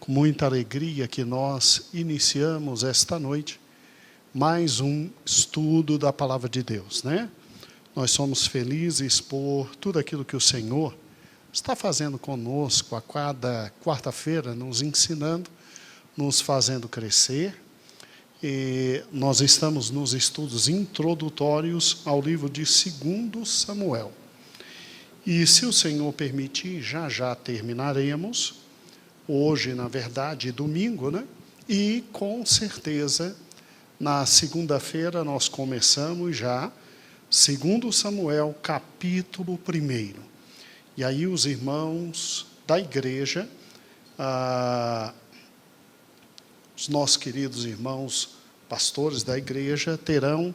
com muita alegria que nós iniciamos esta noite mais um estudo da Palavra de Deus, né? Nós somos felizes por tudo aquilo que o Senhor está fazendo conosco a cada quarta-feira, nos ensinando, nos fazendo crescer. E nós estamos nos estudos introdutórios ao livro de 2 Samuel. E se o Senhor permitir, já terminaremos. Hoje, na verdade, domingo, né? E com certeza, na segunda-feira, nós começamos já 2 Samuel, capítulo 1. E aí os irmãos da igreja, os nossos queridos irmãos pastores da igreja, terão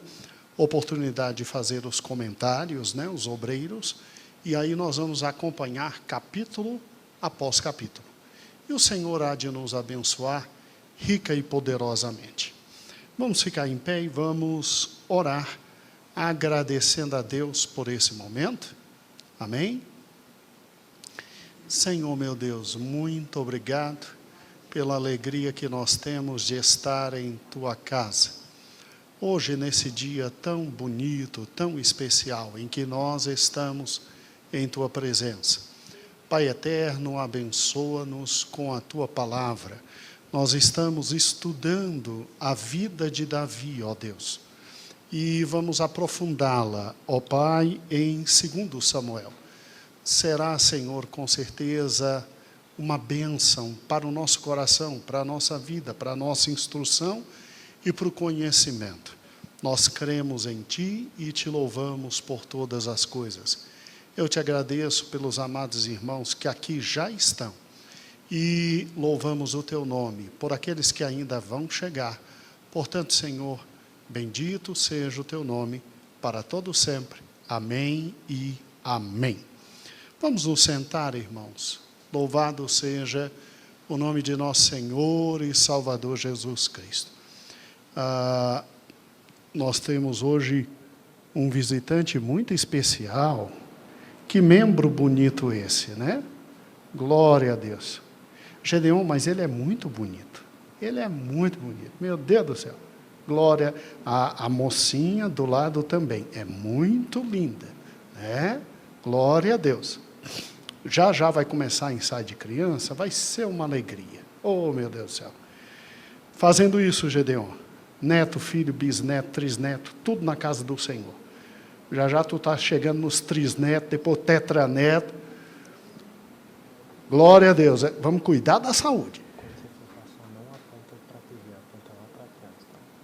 oportunidade de fazer os comentários, né? Os obreiros, e aí nós vamos acompanhar capítulo após capítulo. E o Senhor há de nos abençoar rica e poderosamente. Vamos ficar em pé e vamos orar, agradecendo a Deus por esse momento. Amém? Senhor meu Deus, muito obrigado pela alegria que nós temos de estar em Tua casa. Hoje, nesse dia tão bonito, tão especial, em que nós estamos em Tua presença. Pai eterno, abençoa-nos com a Tua palavra. Nós estamos estudando a vida de Davi, ó Deus. E vamos aprofundá-la, ó Pai, em 2 Samuel. Será, Senhor, com certeza, uma bênção para o nosso coração, para a nossa vida, para a nossa instrução e para o conhecimento. Nós cremos em Ti e Te louvamos por todas as coisas. Eu Te agradeço pelos amados irmãos que aqui já estão e louvamos o Teu nome por aqueles que ainda vão chegar. Portanto, Senhor, bendito seja o Teu nome para todo sempre. Amém e amém. Vamos nos sentar, irmãos. Louvado seja o nome de nosso Senhor e Salvador Jesus Cristo. Nós temos hoje um visitante muito especial. Que membro bonito esse, né? Glória a Deus. Gedeon, mas ele é muito bonito. Ele é muito bonito. Meu Deus do céu. Glória. A mocinha do lado também. É muito linda, né? Glória a Deus. Já vai começar a ensaio de criança, vai ser uma alegria. Oh, meu Deus do céu. Fazendo isso, Gedeon, neto, filho, bisneto, trisneto, tudo na casa do Senhor. Já tu está chegando nos trisnetos, depois tetraneto. Glória a Deus. Vamos cuidar da saúde.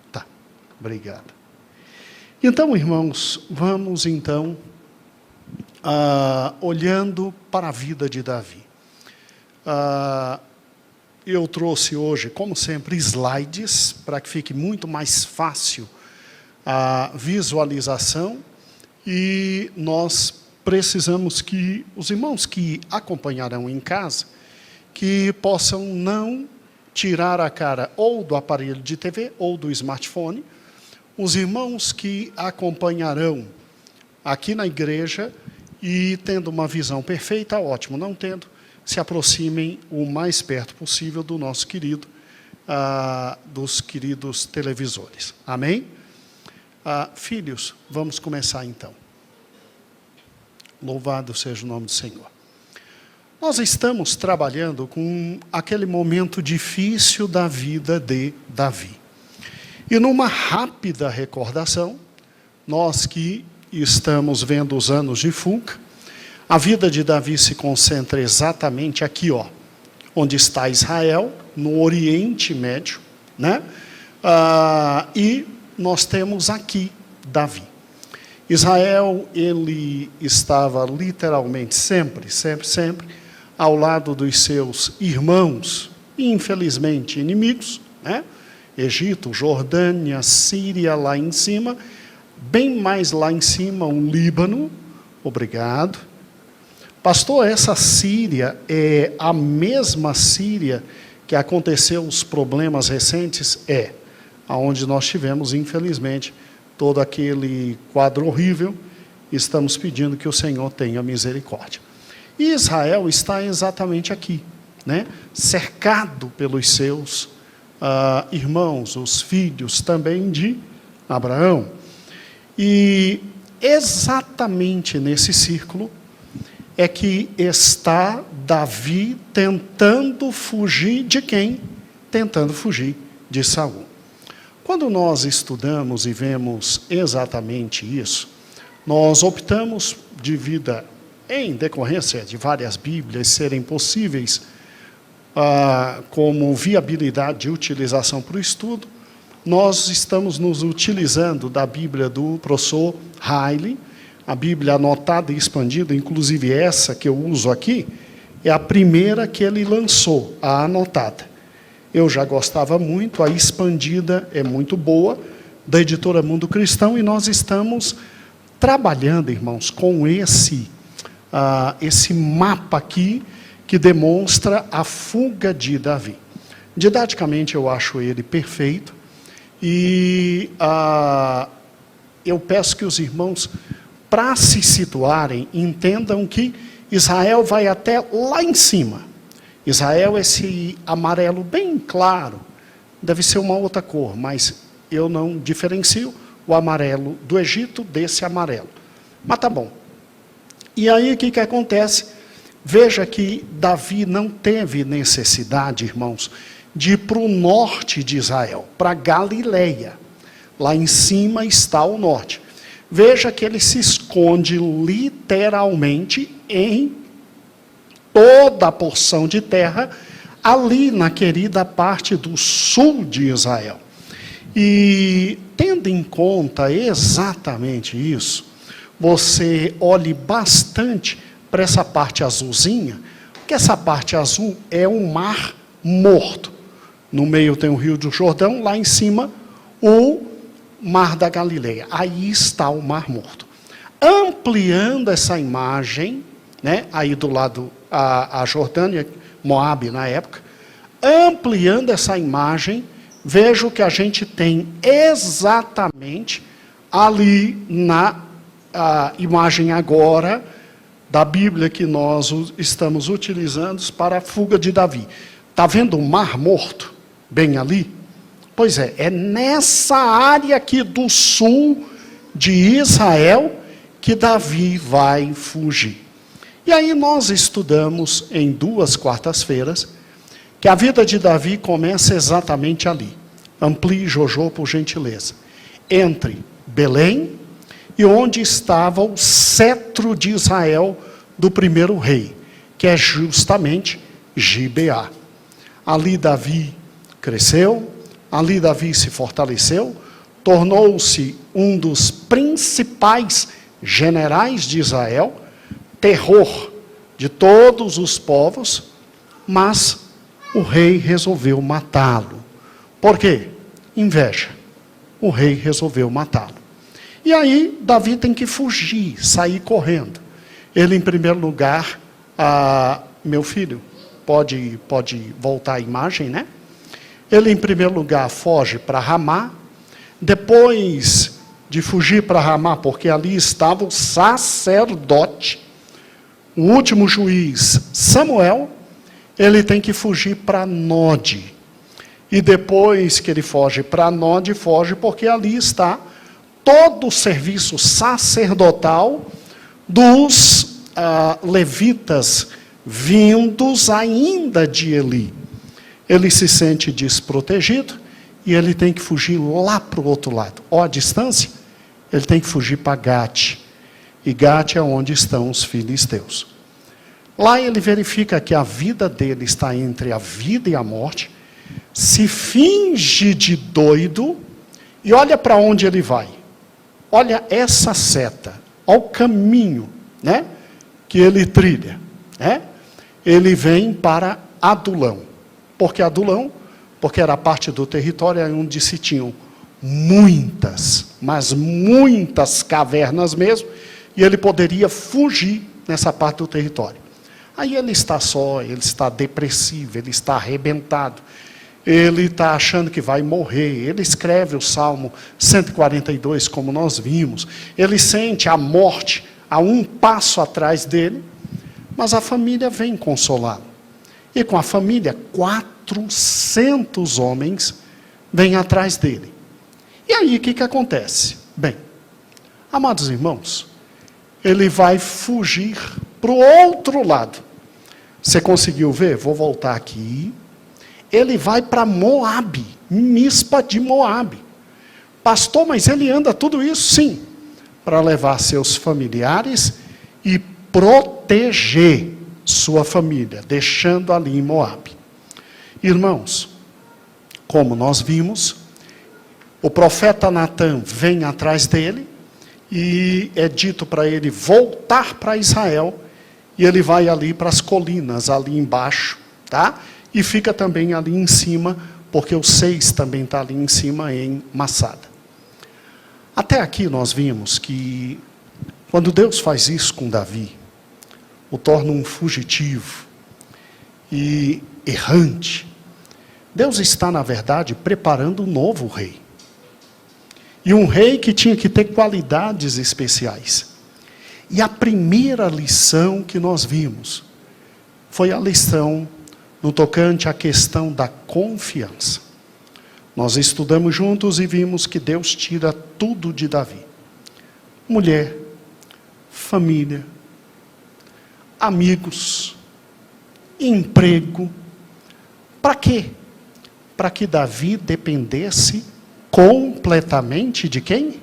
Tá, obrigado. Então, irmãos, vamos então... olhando para a vida de Davi. Eu trouxe hoje, como sempre, slides, para que fique muito mais fácil a visualização, e nós precisamos que os irmãos que acompanharão em casa, que possam não tirar a cara ou do aparelho de TV ou do smartphone. Os irmãos que acompanharão aqui na igreja, e tendo uma visão perfeita, ótimo. Não tendo, se aproximem o mais perto possível do nosso querido, dos queridos televisores. Amém? Filhos, vamos começar então. Louvado seja o nome do Senhor. Nós estamos trabalhando com aquele momento difícil da vida de Davi. E numa rápida recordação, nós que estamos vendo os anos de fuga, a vida de Davi se concentra exatamente aqui, ó, onde está Israel, no Oriente Médio, né? E nós temos aqui Davi. Israel, ele estava literalmente sempre ao lado dos seus irmãos, e infelizmente inimigos, né? Egito, Jordânia, Síria lá em cima, bem mais lá em cima, o Líbano. Obrigado. Pastor, essa Síria é a mesma Síria que aconteceu os problemas recentes? É, aonde nós tivemos, infelizmente, todo aquele quadro horrível. Estamos pedindo que o Senhor tenha misericórdia. E Israel está exatamente aqui, né? Cercado pelos seus irmãos, os filhos também de Abraão. E exatamente nesse círculo é que está Davi tentando fugir de quem? Tentando fugir de Saul. Quando nós estudamos e vemos exatamente isso, nós optamos, devido em decorrência de várias Bíblias serem possíveis como viabilidade de utilização para o estudo, nós estamos nos utilizando da Bíblia do professor Riley, a Bíblia anotada e expandida, inclusive essa que eu uso aqui, é a primeira que ele lançou, a anotada. Eu já gostava muito, a expandida é muito boa, da editora Mundo Cristão, e nós estamos trabalhando, irmãos, com esse mapa aqui, que demonstra a fuga de Davi. Didaticamente, eu acho ele perfeito, e eu peço que os irmãos, para se situarem, entendam que Israel vai até lá em cima. Israel, esse amarelo bem claro, deve ser uma outra cor, mas eu não diferencio o amarelo do Egito desse amarelo. Mas tá bom. E aí o que acontece? Veja que Davi não teve necessidade, irmãos, de ir para o norte de Israel, para Galileia. Lá em cima está o norte. Veja que ele se esconde literalmente em toda a porção de terra, ali na querida parte do sul de Israel. E, tendo em conta exatamente isso, você olhe bastante para essa parte azulzinha, porque essa parte azul é um mar morto. No meio tem o Rio do Jordão, lá em cima o Mar da Galileia. Aí está o Mar Morto. Ampliando essa imagem, né, aí do lado a Jordânia, Moabe na época, ampliando essa imagem, vejo que a gente tem exatamente ali na imagem agora da Bíblia que nós estamos utilizando para a fuga de Davi. Está vendo o Mar Morto, bem ali? Pois é nessa área aqui do sul de Israel que Davi vai fugir. E aí nós estudamos em 2 quartas-feiras que a vida de Davi começa exatamente ali. Amplie, Jojo, por gentileza. Entre Belém e onde estava o cetro de Israel do primeiro rei, que é justamente Gibeá. Ali Davi cresceu, ali Davi se fortaleceu, tornou-se um dos principais generais de Israel, terror de todos os povos, mas o rei resolveu matá-lo. Por quê? Inveja. O rei resolveu matá-lo. E aí Davi tem que fugir, sair correndo. Ele, em primeiro lugar, meu filho, pode voltar a imagem, né? Ele, em primeiro lugar, foge para Ramá. Depois de fugir para Ramá, porque ali estava o sacerdote, o último juiz, Samuel, ele tem que fugir para Node. E depois que ele foge para Node, foge porque ali está todo o serviço sacerdotal dos levitas vindos ainda de Eli. Ele se sente desprotegido e ele tem que fugir lá para o outro lado. Ó, a distância, ele tem que fugir para Gate. E Gate é onde estão os filisteus. Lá ele verifica que a vida dele está entre a vida e a morte, se finge de doido e olha para onde ele vai. Olha essa seta, olha o caminho, né, que ele trilha, né? Ele vem para Adulão. Por que Adulão? Porque era parte do território onde se tinham muitas, mas muitas cavernas mesmo, e ele poderia fugir nessa parte do território. Aí ele está só, ele está depressivo, ele está arrebentado, ele está achando que vai morrer. Ele escreve o Salmo 142, como nós vimos. Ele sente a morte a um passo atrás dele, mas a família vem consolá-lo. E com a família, 400 homens vêm atrás dele. E aí, o que acontece? Bem, amados irmãos, ele vai fugir para o outro lado. Você conseguiu ver? Vou voltar aqui. Ele vai para Moabe, Mispa de Moabe. Pastor, mas ele anda tudo isso? Sim, para levar seus familiares e proteger sua família, deixando ali em Moabe. Irmãos, como nós vimos, o profeta Natã vem atrás dele e é dito para ele voltar para Israel, e ele vai ali para as colinas, ali embaixo, tá? E fica também ali em cima, porque o 6 também está ali em cima, em Massada. Até aqui nós vimos que, quando Deus faz isso com Davi, o torna um fugitivo e errante, Deus está, na verdade, preparando um novo rei. E um rei que tinha que ter qualidades especiais. E a primeira lição que nós vimos foi a lição no tocante à questão da confiança. Nós estudamos juntos e vimos que Deus tira tudo de Davi. Mulher, família, amigos, emprego. Para quê? Para que Davi dependesse completamente de quem?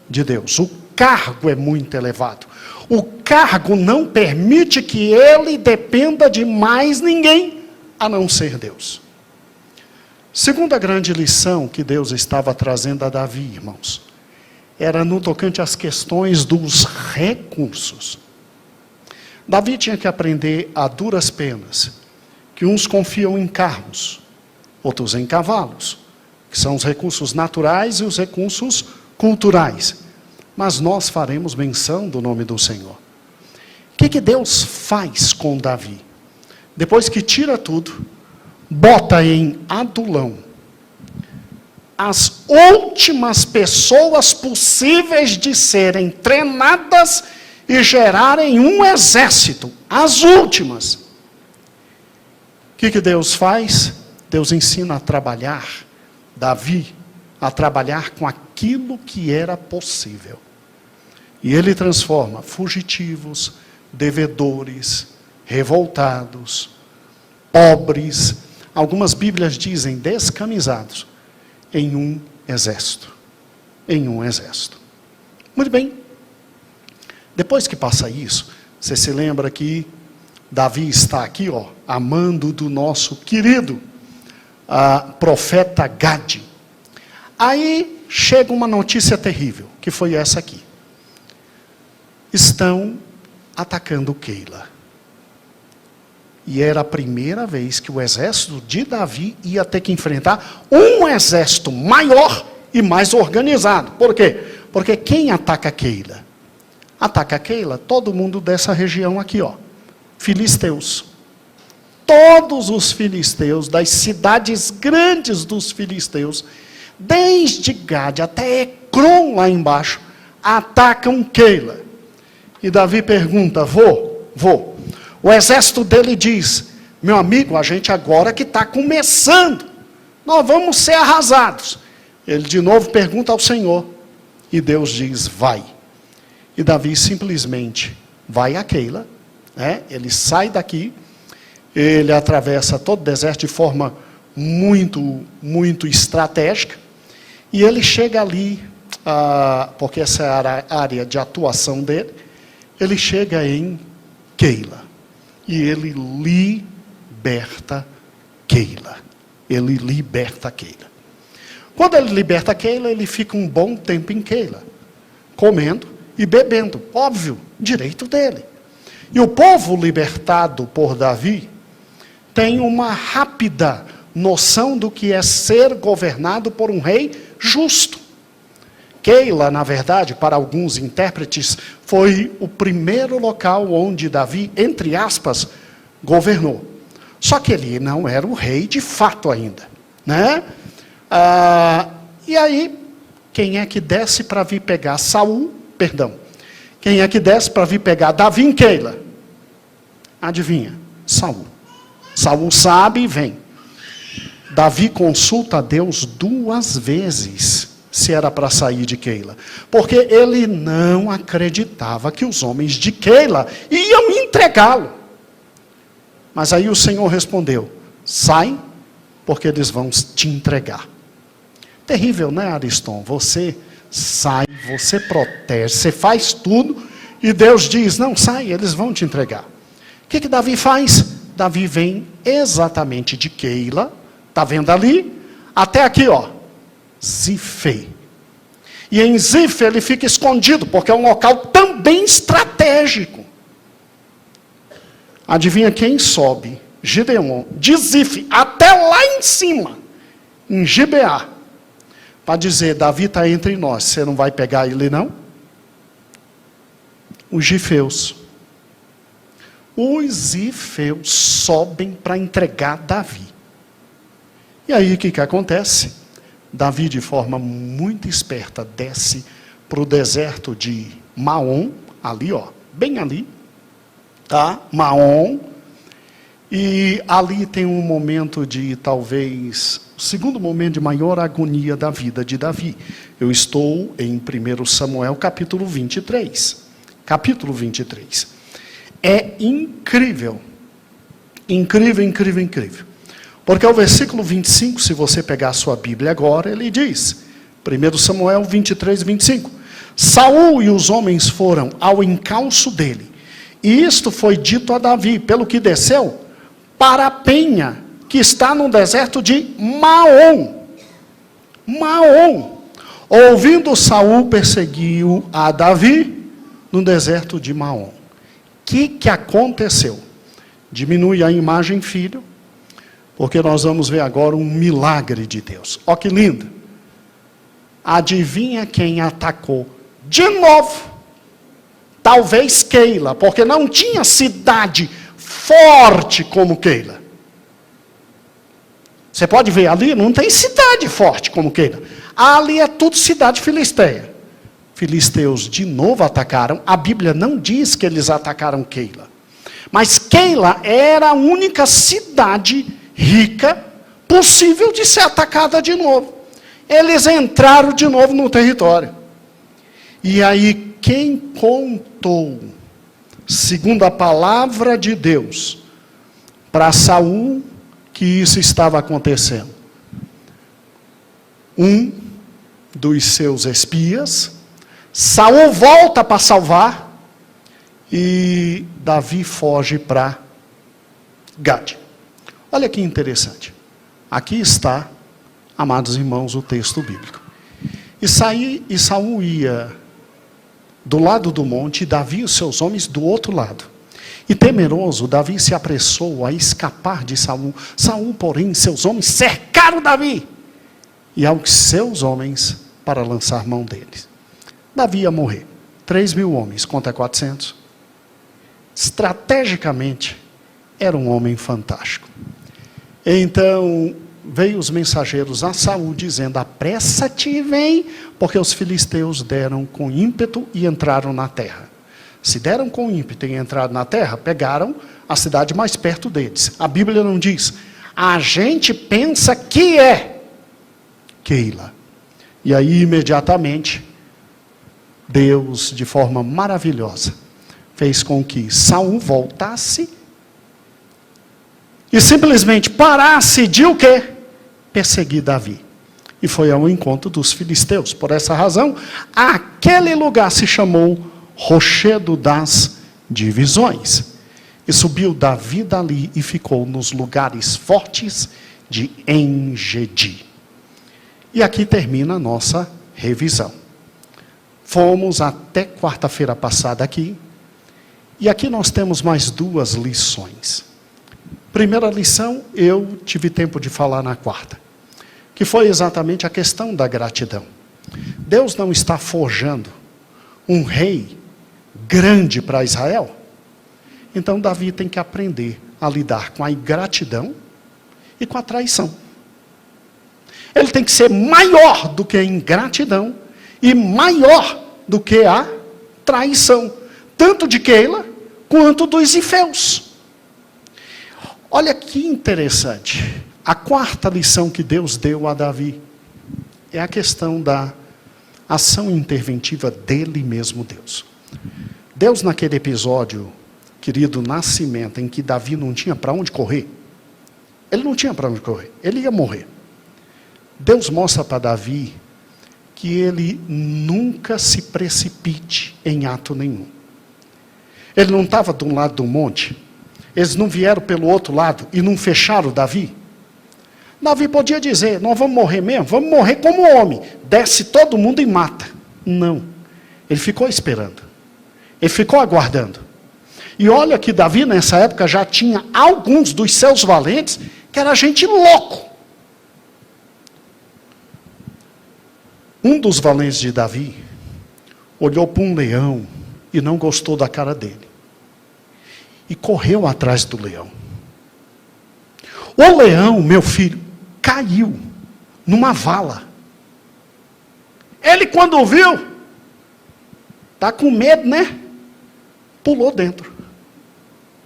De Deus. O cargo é muito elevado. O cargo não permite que ele dependa de mais ninguém, a não ser Deus. Segunda grande lição que Deus estava trazendo a Davi, irmãos, era no tocante às questões dos recursos. Davi tinha que aprender a duras penas, que uns confiam em carros, outros em cavalos, que são os recursos naturais e os recursos culturais. Mas nós faremos menção do nome do Senhor. O que Deus faz com Davi? Depois que tira tudo, bota em Adulão as últimas pessoas possíveis de serem treinadas e gerarem um exército. As últimas. O que Deus faz? Deus ensina a trabalhar Davi, a trabalhar com aquilo que era possível. E ele transforma fugitivos, devedores, revoltados, pobres, algumas Bíblias dizem descamisados, em um exército. Em um exército. Muito bem. Depois que passa isso, você se lembra que Davi está aqui, ó, amando do nosso querido profeta Gade. Aí chega uma notícia terrível, que foi essa aqui. Estão atacando Keila. E era a primeira vez que o exército de Davi ia ter que enfrentar um exército maior e mais organizado. Por quê? Porque quem ataca Keila? Ataca Keila todo mundo dessa região aqui, ó. Filisteus. Todos os filisteus, das cidades grandes dos filisteus, desde Gade até Ecrom lá embaixo, atacam Keila. E Davi pergunta, vou. O exército dele diz, meu amigo, a gente agora que está começando, nós vamos ser arrasados. Ele de novo pergunta ao Senhor, e Deus diz, vai. E Davi simplesmente vai a Keila, né? Ele sai daqui, ele atravessa todo o deserto de forma muito estratégica, e ele chega ali, porque essa era a área de atuação dele, ele chega em Keila, e ele liberta Keila. Ele liberta Keila. Quando ele liberta Keila, ele fica um bom tempo em Keila, comendo e bebendo, óbvio, direito dele. E o povo libertado por Davi tem uma rápida noção do que é ser governado por um rei justo. Keila, na verdade, para alguns intérpretes, foi o primeiro local onde Davi, entre aspas, governou. Só que ele não era o rei de fato ainda, né? E aí, quem é que desce para vir pegar quem é que desce para vir pegar Davi em Keila? Adivinha? Saul. Saul sabe e vem. Davi consulta a Deus 2 vezes se era para sair de Keila, porque ele não acreditava que os homens de Keila iam entregá-lo. Mas aí o Senhor respondeu: sai, porque eles vão te entregar. Terrível, né, Ariston? Você sai, você protege, você faz tudo, e Deus diz: não, sai, eles vão te entregar. O que Davi faz? Davi vem exatamente de Keila, está vendo ali, até aqui, ó, Zifê. E em Zifê ele fica escondido, porque é um local também estratégico. Adivinha quem sobe? Gideon, de Zifê, até lá em cima, em Gibeá, para dizer: Davi está entre nós, você não vai pegar ele não? Os gifeus. Os zifeus sobem para entregar Davi. E aí o que acontece? Davi, de forma muito esperta, desce para o deserto de Maom, ali, ó, bem ali, tá? Maom. E ali tem um momento de, talvez, o segundo momento de maior agonia da vida de Davi. Eu estou em 1 Samuel, capítulo 23. Capítulo 23. É incrível. Incrível, incrível, incrível. Porque o versículo 25, se você pegar a sua Bíblia agora, ele diz, 1 Samuel 23, 25. Saul e os homens foram ao encalço dele. E isto foi dito a Davi, pelo que desceu para a penha, que está no deserto de Maom. Maom. Ouvindo Saul, perseguiu a Davi no deserto de Maom. O que aconteceu? Diminui a imagem, filho, porque nós vamos ver agora um milagre de Deus. Ó que lindo. Adivinha quem atacou de novo? Talvez Keila, porque não tinha cidade forte como Keila. Você pode ver ali, não tem cidade forte como Keila. Ali é tudo cidade filisteia. Filisteus de novo atacaram. A Bíblia não diz que eles atacaram Keila. Mas Keila era a única cidade rica possível de ser atacada de novo. Eles entraram de novo no território. E aí quem contou, segundo a palavra de Deus, para Saul que isso estava acontecendo? Um dos seus espias. Saul volta para salvar e Davi foge para Gade. Olha que interessante. Aqui está, amados irmãos, o texto bíblico. E Saul ia do lado do monte, e Davi e os seus homens do outro lado. E temeroso, Davi se apressou a escapar de Saul. Saul, porém, seus homens cercaram Davi e aos seus homens para lançar mão deles. Davi ia morrer. 3.000 homens contra 400. Estrategicamente, era um homem fantástico. Então, veio os mensageiros a Saul dizendo: apressa-te e vem, porque os filisteus deram com ímpeto e entraram na terra. Se deram com ímpeto e entraram na terra, pegaram a cidade mais perto deles. A Bíblia não diz. A gente pensa que é Keila. E aí, imediatamente, Deus, de forma maravilhosa, fez com que Saul voltasse e simplesmente parasse de o quê? Perseguir Davi. E foi ao encontro dos filisteus. Por essa razão, aquele lugar se chamou Rochedo das Divisões. E subiu Davi dali e ficou nos lugares fortes de Engedi. E aqui termina a nossa revisão. Fomos até quarta-feira passada aqui. E aqui nós temos mais 2 lições. Primeira lição, eu tive tempo de falar na quarta, que foi exatamente a questão da gratidão. Deus não está forjando um rei grande para Israel. Então Davi tem que aprender a lidar com a ingratidão e com a traição. Ele tem que ser maior do que a ingratidão e maior do que a traição, tanto de Keila quanto dos ifeus. Olha que interessante. A quarta lição que Deus deu a Davi é a questão da ação interventiva dele mesmo, Deus. Deus, naquele episódio, querido, nascimento, em que Davi não tinha para onde correr, ele não tinha para onde correr, ele ia morrer. Deus mostra para Davi que ele nunca se precipite em ato nenhum. Ele não estava de um lado do monte, eles não vieram pelo outro lado e não fecharam Davi. Davi podia dizer, nós vamos morrer mesmo, vamos morrer como homem, desce todo mundo e mata. Não, ele ficou esperando, ele ficou aguardando. E olha que Davi nessa época já tinha alguns dos seus valentes, que era gente louco. Um dos valentes de Davi olhou para um leão e não gostou da cara dele. E correu atrás do leão. O leão, meu filho, caiu numa vala. Ele, quando viu, está com medo, né? Pulou dentro.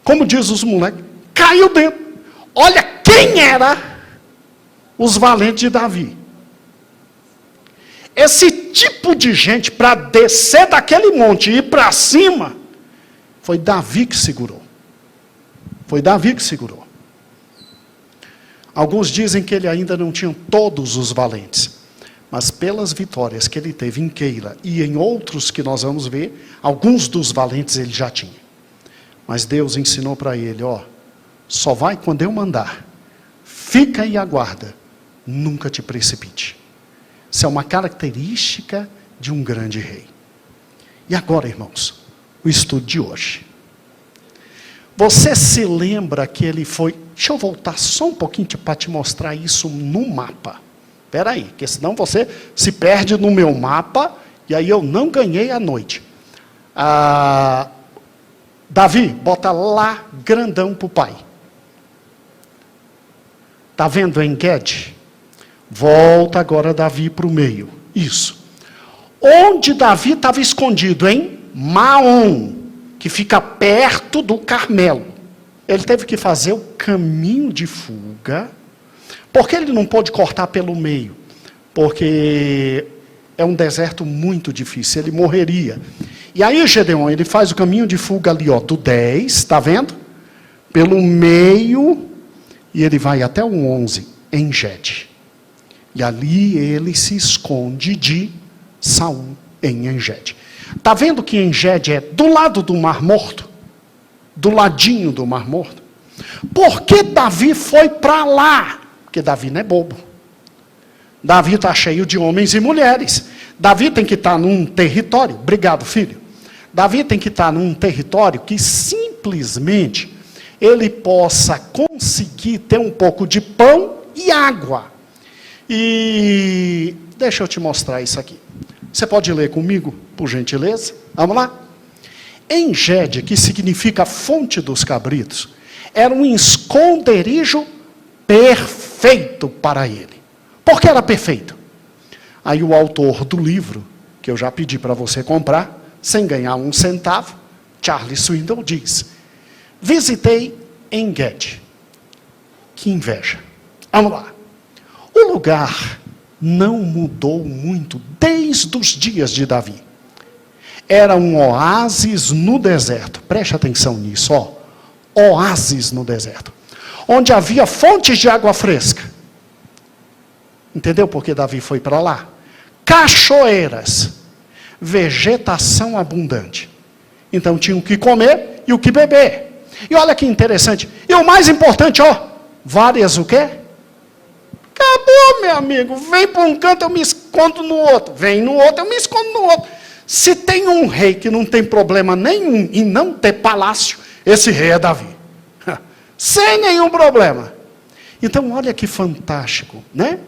Como diz os moleques, caiu dentro. Olha quem era os valentes de Davi. Esse tipo de gente, para descer daquele monte e ir para cima, foi Davi que segurou. Foi Davi que segurou. Alguns dizem que ele ainda não tinha todos os valentes, mas pelas vitórias que ele teve em Keila e em outros que nós vamos ver, alguns dos valentes ele já tinha. Mas Deus ensinou para ele, ó, só vai quando eu mandar. Fica e aguarda, nunca te precipite. Isso é uma característica de um grande rei. E agora, irmãos, o estudo de hoje. Você se lembra que ele foi... Deixa eu voltar só um pouquinho para te mostrar isso no mapa. Espera aí, porque senão você se perde no meu mapa, e aí eu não ganhei a noite. Davi, bota lá grandão para o pai. Está vendo em Gede? Volta agora Davi para o meio. Isso. Onde Davi estava escondido? Em Maom, que fica perto do Carmelo. Ele teve que fazer o caminho de fuga. Por que ele não pôde cortar pelo meio? Porque é um deserto muito difícil, ele morreria. E aí Gedeon, ele faz o caminho de fuga ali, ó, do 10, está vendo? Pelo meio, e ele vai até o 11, em Gede. E ali ele se esconde de Saul em Engede. Está vendo que Engede é do lado do Mar Morto? Do ladinho do Mar Morto? Por que Davi foi para lá? Porque Davi não é bobo. Davi está cheio de homens e mulheres. Davi tem que estar num território. Obrigado, filho. Davi tem que estar num território que simplesmente ele possa conseguir ter um pouco de pão e água. E deixa eu te mostrar isso aqui. Você pode ler comigo, por gentileza? Vamos lá? Engede, que significa fonte dos cabritos, era um esconderijo perfeito para ele. Por que era perfeito? Aí o autor do livro, que eu já pedi para você comprar, sem ganhar um centavo, Charles Swindoll diz, visitei Engede. Que inveja. Vamos lá. O lugar não mudou muito desde os dias de Davi. Era um oásis no deserto. Preste atenção nisso, ó. Oásis no deserto. Onde havia fontes de água fresca. Entendeu por que Davi foi para lá? Cachoeiras. Vegetação abundante. Então tinha o que comer e o que beber. E olha que interessante. E o mais importante, ó. Várias o quê? Acabou, meu amigo. Vem para um canto, eu me escondo no outro. Vem no outro, eu me escondo no outro. Se tem um rei que não tem problema nenhum em não ter palácio, esse rei é Davi. Sem nenhum problema. Então, olha que fantástico, né?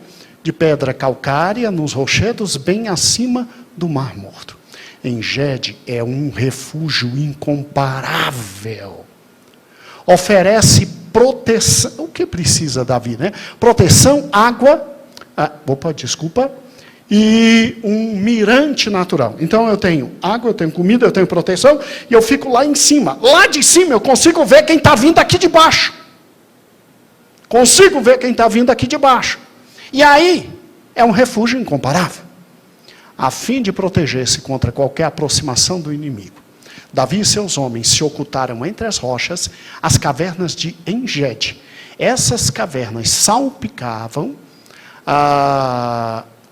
De pedra calcária, nos rochedos, bem acima do Mar Morto. Engede é um refúgio incomparável. Oferece proteção. O que precisa Davi, né? Proteção, água, e um mirante natural. Então eu tenho água, eu tenho comida, eu tenho proteção, e eu fico lá em cima. Lá de cima eu consigo ver quem está vindo aqui de baixo. Consigo ver quem está vindo aqui de baixo. E aí, é um refúgio incomparável. A fim de proteger-se contra qualquer aproximação do inimigo, Davi e seus homens se ocultaram entre as rochas, as cavernas de En-Gedi. Essas cavernas salpicavam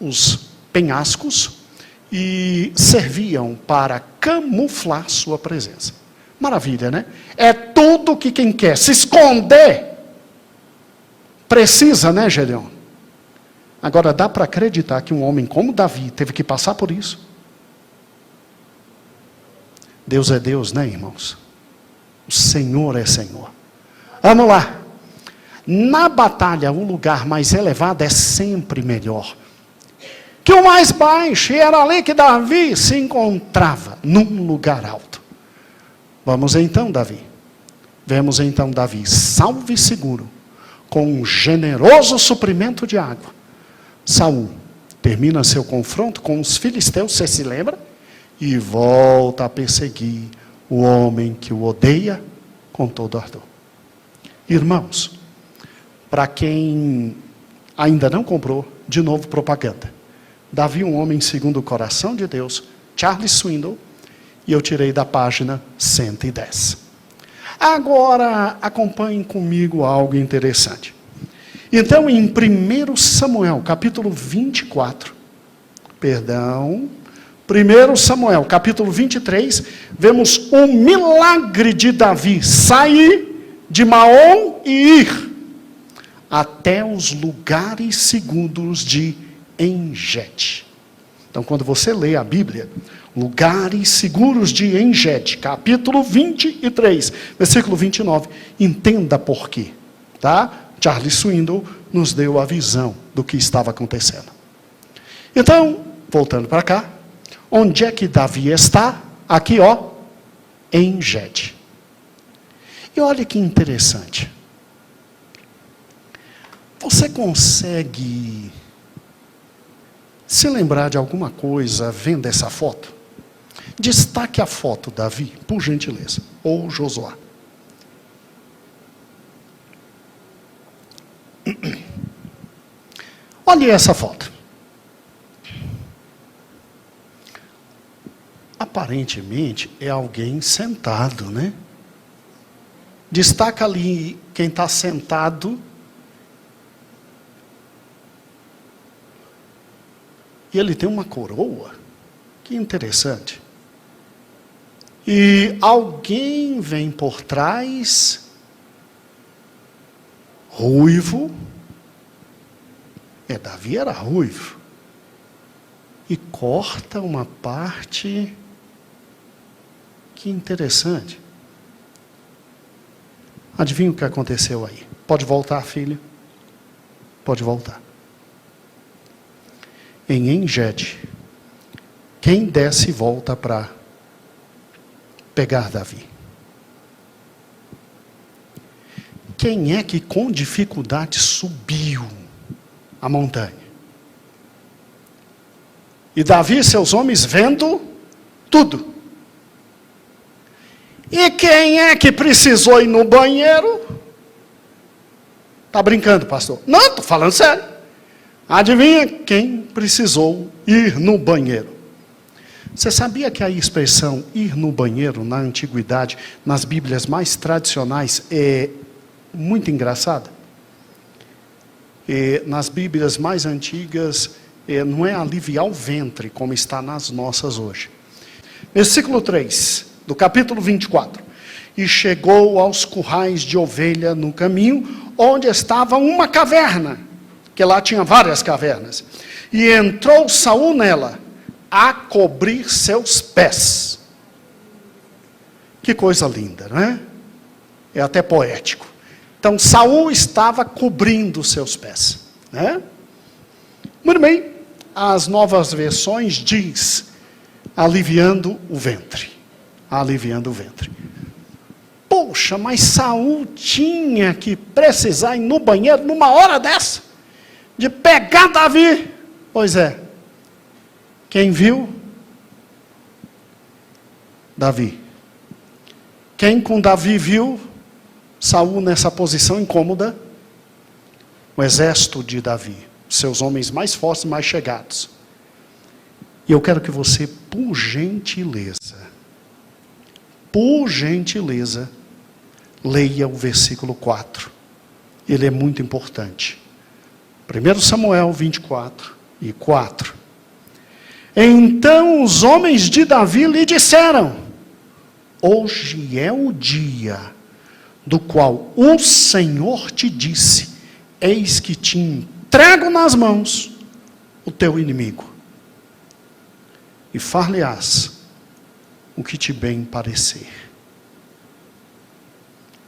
os penhascos e serviam para camuflar sua presença. Maravilha, né? É tudo que quem quer se esconder precisa, né, Gedeon? Agora, dá para acreditar que um homem como Davi teve que passar por isso? Deus é Deus, né, irmãos? O Senhor é Senhor. Vamos lá. Na batalha, o lugar mais elevado é sempre melhor que o mais baixo. E era ali que Davi se encontrava, num lugar alto. Vamos então, Davi. Vemos então Davi salvo e seguro, com um generoso suprimento de água. Saul termina seu confronto com os filisteus, você se lembra? E volta a perseguir o homem que o odeia com todo ardor. Irmãos, para quem ainda não comprou, de novo propaganda. Davi, um homem segundo o coração de Deus, Charles Swindoll, e eu tirei da página 110. Agora, acompanhem comigo algo interessante. Então, em 1 Samuel, capítulo 24, 1 Samuel, capítulo 23, vemos o milagre de Davi sair de Maom e ir até os lugares seguros de En-Gedi. Então, quando você lê a Bíblia, lugares seguros de En-Gedi, capítulo 23, versículo 29, entenda por quê, tá? Charles Swindoll nos deu a visão do que estava acontecendo. Então, voltando para cá, onde é que Davi está? Aqui, ó, En-Gedi. E olha que interessante. Você consegue se lembrar de alguma coisa vendo essa foto? Destaque a foto, Davi, por gentileza. Ou Josué. Olhe essa foto. Aparentemente é alguém sentado, né? Destaca ali quem está sentado. E ele tem uma coroa. Que interessante. E alguém vem por trás, ruivo. Davi era ruivo. E corta uma parte. Que interessante. Adivinha o que aconteceu aí? Pode voltar, filho? Pode voltar. Em En-Gedi, quem desce e volta para pegar Davi? Quem é que com dificuldade subiu a montanha? E Davi e seus homens vendo tudo. E quem é que precisou ir no banheiro? Está brincando, pastor? Não, estou falando sério. Adivinha quem precisou ir no banheiro? Você sabia que a expressão ir no banheiro, na antiguidade, nas Bíblias mais tradicionais, é muito engraçada? Nas Bíblias mais antigas, não é aliviar o ventre, como está nas nossas hoje. Versículo 3, do capítulo 24. E chegou aos currais de ovelha no caminho, onde estava uma caverna, que lá tinha várias cavernas. E entrou Saul nela, a cobrir seus pés. Que coisa linda, não é? É até poético. Então, Saul estava cobrindo seus pés, né? Muito bem, as novas versões diz, aliviando o ventre. Aliviando o ventre. Poxa, mas Saul tinha que precisar ir no banheiro numa hora dessa? De pegar Davi? Pois é. Quem viu? Davi. Quem com Davi viu Saul nessa posição incômoda? o exército de Davi, seus homens mais fortes e mais chegados. E eu quero que você, por gentileza, leia o versículo 4. Ele é muito importante. 1 Samuel 24 e 4. Então os homens de Davi lhe disseram: hoje é o dia do qual o Senhor te disse: eis que te entrego nas mãos o teu inimigo, e far-lhe-ás o que te bem parecer.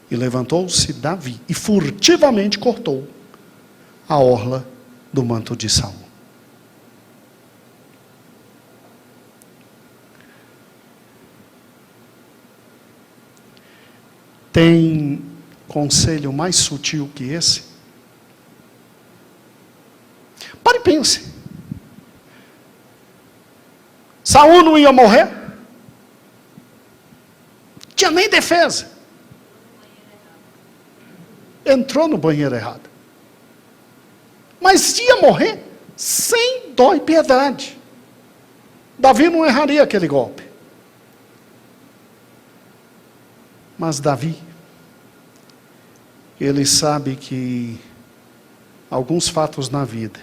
E levantou-se Davi e furtivamente cortou a orla do manto de Saul. Tem conselho mais sutil que esse? Pare e pense. Saul não ia morrer? Tinha nem defesa. Entrou no banheiro errado. Mas ia morrer sem dó e piedade. Davi não erraria aquele golpe. Mas Davi, ele sabe que alguns fatos na vida,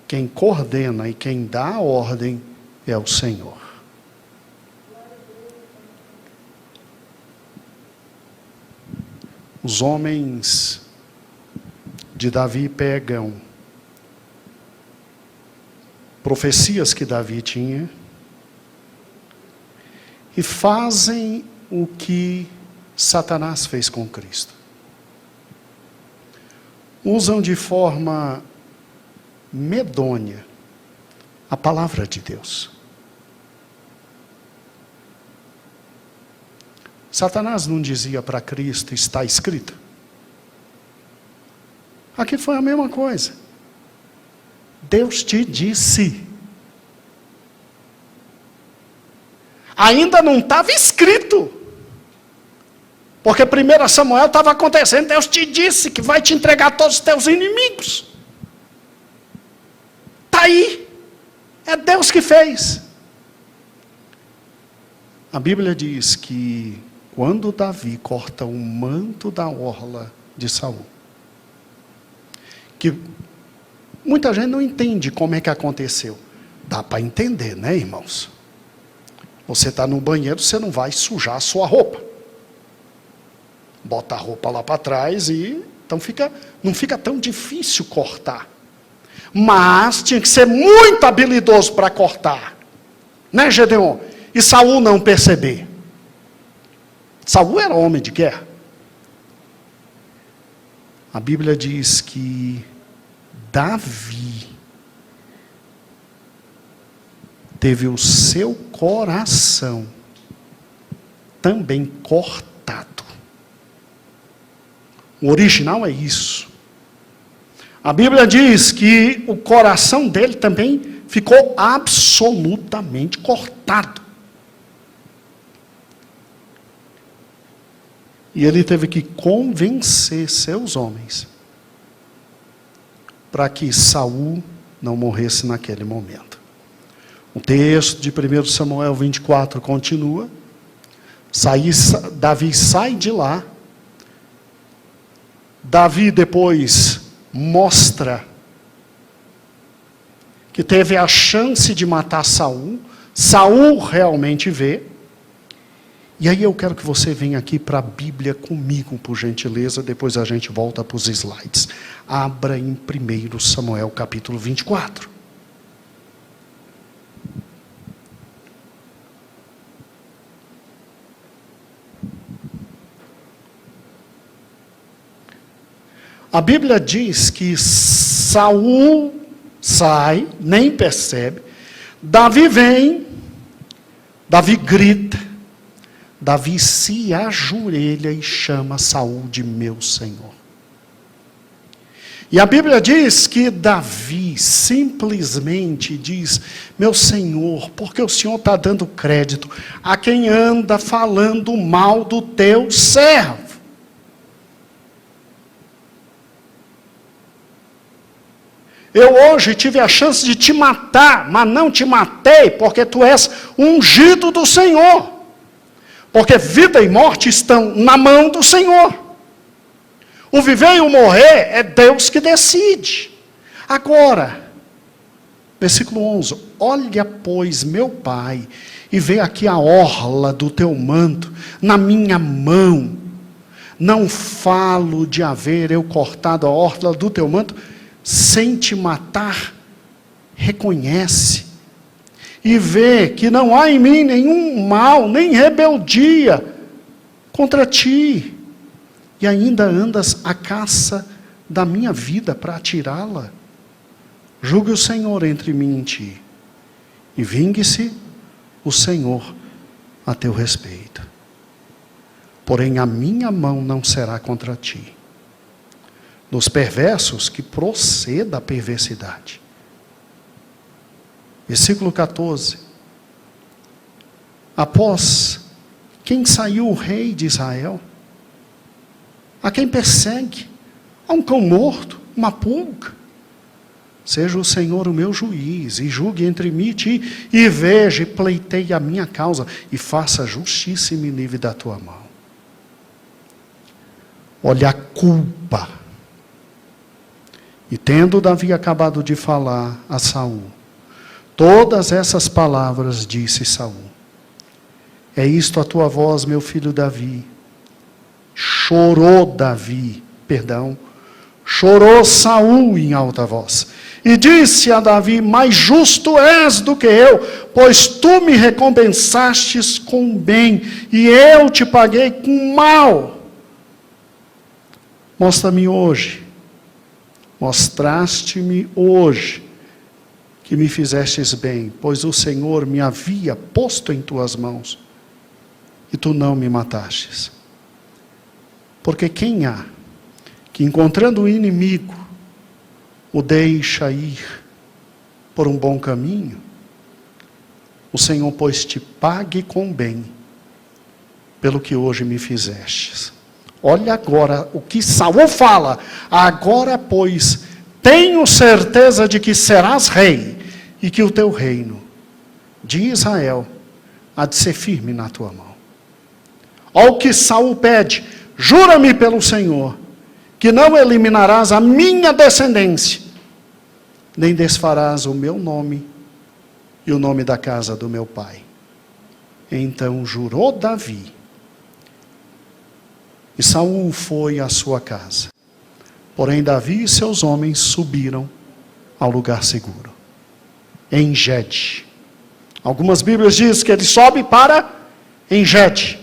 quem coordena e quem dá a ordem é o Senhor. Os homens de Davi pegam profecias que Davi tinha e fazem o que Satanás fez com Cristo. Usam de forma medonha a palavra de Deus. Satanás não dizia para Cristo: está escrito. Aqui foi a mesma coisa. Deus te disse. Ainda não estava escrito. Porque 1 Samuel estava acontecendo. Deus te disse que vai te entregar todos os teus inimigos. Está aí. É Deus que fez. A Bíblia diz que quando Davi corta o manto da orla de Saul, que muita gente não entende como é que aconteceu. Dá para entender, né, irmãos? Você está no banheiro, você não vai sujar a sua roupa. Bota a roupa lá para trás e então não fica tão difícil cortar. Mas tinha que ser muito habilidoso para cortar. Né, Gedeon? E Saul não perceber. Saul era homem de guerra. A Bíblia diz que Davi teve o seu coração também cortado. O original é isso. A Bíblia diz que o coração dele também ficou absolutamente cortado. E ele teve que convencer seus homens para que Saul não morresse naquele momento. O texto de 1 Samuel 24 continua. Davi sai de lá. Davi depois mostra que teve a chance de matar Saul. Saul realmente vê. E aí eu quero que você venha aqui para a Bíblia comigo, por gentileza, depois a gente volta para os slides. Abra em 1 Samuel capítulo 24. A Bíblia diz que Saul sai, nem percebe, Davi vem, Davi grita, Davi se ajoelha e chama Saul de meu Senhor. E a Bíblia diz que Davi simplesmente diz: meu Senhor, porque o Senhor está dando crédito a quem anda falando mal do teu servo. Eu hoje tive a chance de te matar, mas não te matei, porque tu és ungido do Senhor. Porque vida e morte estão na mão do Senhor. O viver e o morrer é Deus que decide. Agora, versículo 11. Olha, pois, meu Pai, e vê aqui a orla do teu manto na minha mão. Não falo de haver eu cortado a orla do teu manto sem te matar. Reconhece e vê que não há em mim nenhum mal, nem rebeldia contra ti. E ainda andas à caça da minha vida para tirá-la. Julgue o Senhor entre mim e ti, e vingue-se o Senhor a teu respeito. Porém a minha mão não será contra ti. Nos perversos que proceda a perversidade. Versículo 14. Após quem saiu o rei de Israel? A quem persegue? A um cão morto, uma pulga. Seja o Senhor o meu juiz, e julgue entre mim e ti, e veja e pleiteie a minha causa, e faça justiça e me livre da tua mão. Olha a culpa. E tendo Davi acabado de falar a Saul, todas essas palavras disse Saul: é isto a tua voz, meu filho Davi. Chorou Saul em alta voz. E disse a Davi: mais justo és do que eu, pois tu me recompensastes com bem, e eu te paguei com mal. Mostraste-me hoje que me fizestes bem, pois o Senhor me havia posto em tuas mãos, e tu não me matastes. Porque quem há que, encontrando o inimigo, o deixa ir por um bom caminho? O Senhor, pois, te pague com bem, pelo que hoje me fizestes. Olha agora o que Saul fala. Agora, pois, tenho certeza de que serás rei, e que o teu reino de Israel há de ser firme na tua mão. Olha o que Saul pede: jura-me pelo Senhor, que não eliminarás a minha descendência, nem desfarás o meu nome e o nome da casa do meu pai. Então jurou Davi, e Saul foi à sua casa. Porém Davi e seus homens subiram ao lugar seguro, em Engede. Algumas Bíblias dizem que ele sobe para Engede,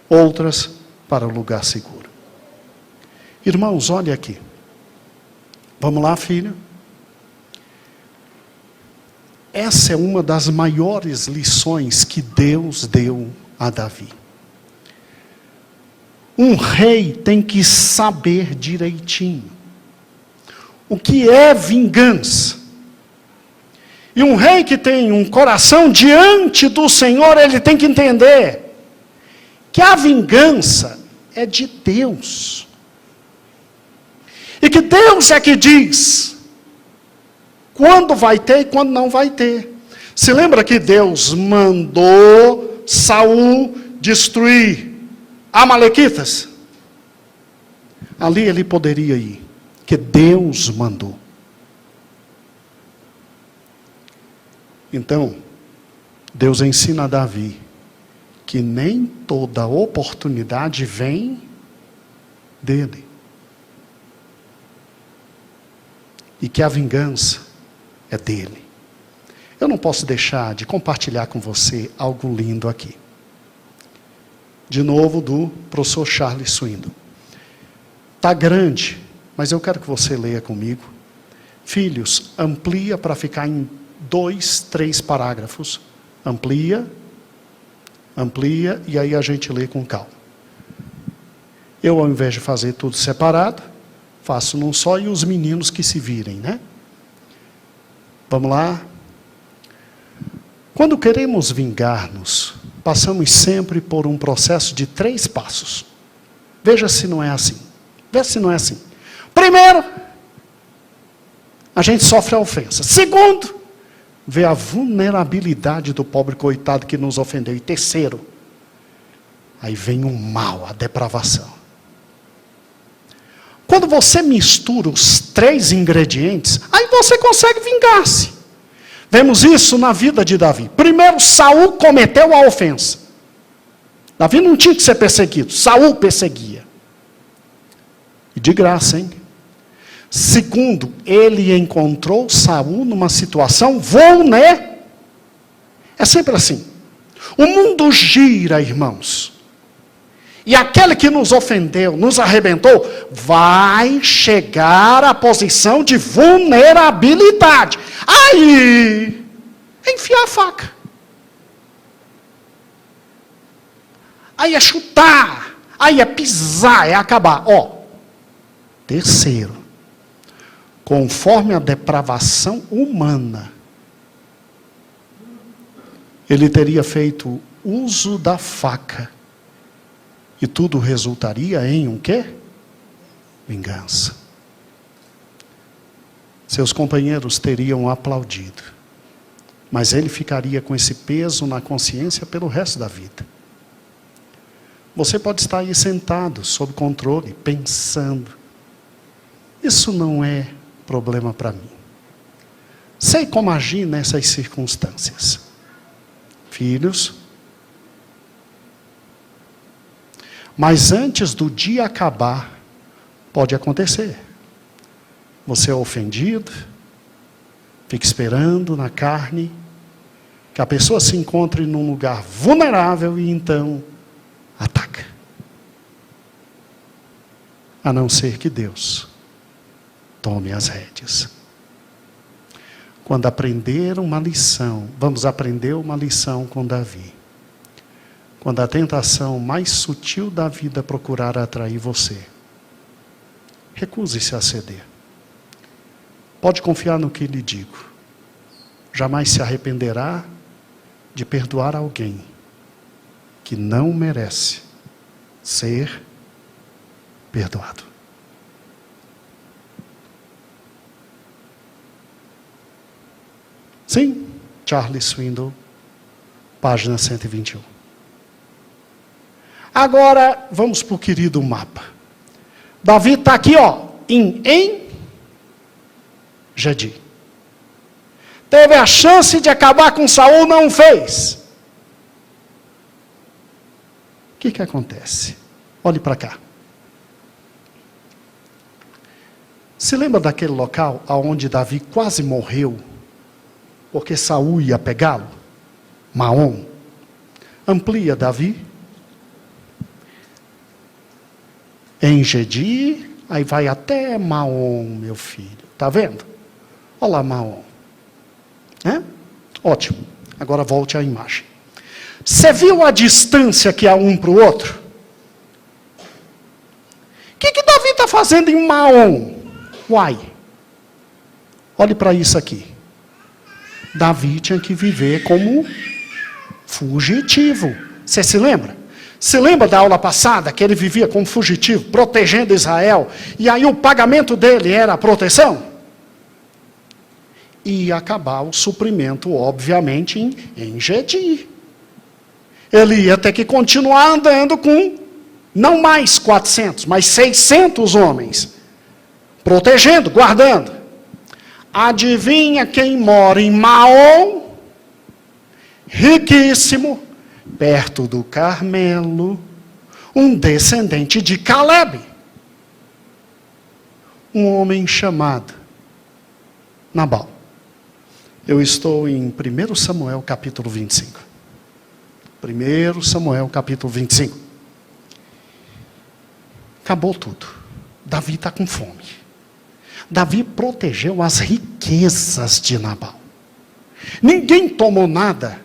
outras para o lugar seguro. Irmãos, olha aqui. Vamos lá, filho. Essa é uma das maiores lições que Deus deu a Davi. Um rei tem que saber direitinho o que é vingança. E um rei que tem um coração diante do Senhor, ele tem que entender que a vingança é de Deus. E que Deus é que diz quando vai ter e quando não vai ter. Se lembra que Deus mandou Saul destruir Amalequitas? Ali ele poderia ir, que Deus mandou. Então, Deus ensina a Davi que nem toda oportunidade vem dele. E que a vingança é dele. Eu não posso deixar de compartilhar com você algo lindo aqui. De novo, do professor Charles Swindoll. Está grande, mas eu quero que você leia comigo. Filhos, amplia para ficar em 2, 3 parágrafos. Amplia, e aí a gente lê com calma. Eu, ao invés de fazer tudo separado, faço num só, e os meninos que se virem, né? Vamos lá. Quando queremos vingar-nos, passamos sempre por um processo de 3 passos. Veja se não é assim. Veja se não é assim. Primeiro, a gente sofre a ofensa. Segundo, vê a vulnerabilidade do pobre coitado que nos ofendeu. E terceiro, aí vem o mal, a depravação. Quando você mistura os três ingredientes, aí você consegue vingar-se. Vemos isso na vida de Davi. Primeiro, Saul cometeu a ofensa. Davi não tinha que ser perseguido, Saul perseguia. E de graça, hein? Segundo, ele encontrou Saul numa situação vulnerável. É sempre assim. O mundo gira, irmãos. E aquele que nos ofendeu, nos arrebentou, vai chegar à posição de vulnerabilidade. Aí, enfiar a faca. Aí é chutar. Aí é pisar, é acabar. Terceiro, conforme a depravação humana, ele teria feito uso da faca. E tudo resultaria em um quê? Vingança. Seus companheiros teriam aplaudido. Mas ele ficaria com esse peso na consciência pelo resto da vida. Você pode estar aí sentado, sob controle, pensando. Isso não é problema para mim. Sei como agir nessas circunstâncias. Filhos, mas antes do dia acabar, pode acontecer. Você é ofendido, fica esperando na carne, que a pessoa se encontre num lugar vulnerável e então ataca. A não ser que Deus tome as rédeas. Quando aprender uma lição, vamos aprender uma lição com Davi. Quando a tentação mais sutil da vida procurar atrair você, recuse-se a ceder. Pode confiar no que lhe digo. Jamais se arrependerá de perdoar alguém que não merece ser perdoado. Sim, Charles Swindoll, página 121. Agora, vamos para o querido mapa. Davi está aqui, em Gedi. Teve a chance de acabar com Saul, não fez. O que acontece? Olhe para cá. Se lembra daquele local onde Davi quase morreu, porque Saul ia pegá-lo? Maom. Amplia Davi. Em Gedi, aí vai até Maom, meu filho. Está vendo? Olha lá Maom. Ótimo. Agora volte à imagem. Você viu a distância que há um para o outro? O que Davi está fazendo em Maom? Uai. Olhe para isso aqui. Davi tinha que viver como fugitivo. Você se lembra? Se lembra da aula passada que ele vivia como fugitivo, protegendo Israel, e aí o pagamento dele era a proteção? Ia acabar o suprimento, obviamente, em Gedi. Ele ia ter que continuar andando com, não mais 400, mas 600 homens, protegendo, guardando. Adivinha quem mora em Maom? Riquíssimo, perto do Carmelo, um descendente de Caleb. Um homem chamado Nabal. Eu estou em 1 Samuel capítulo 25. 1 Samuel capítulo 25. Acabou tudo. Davi está com fome. Davi protegeu as riquezas de Nabal. Ninguém tomou nada,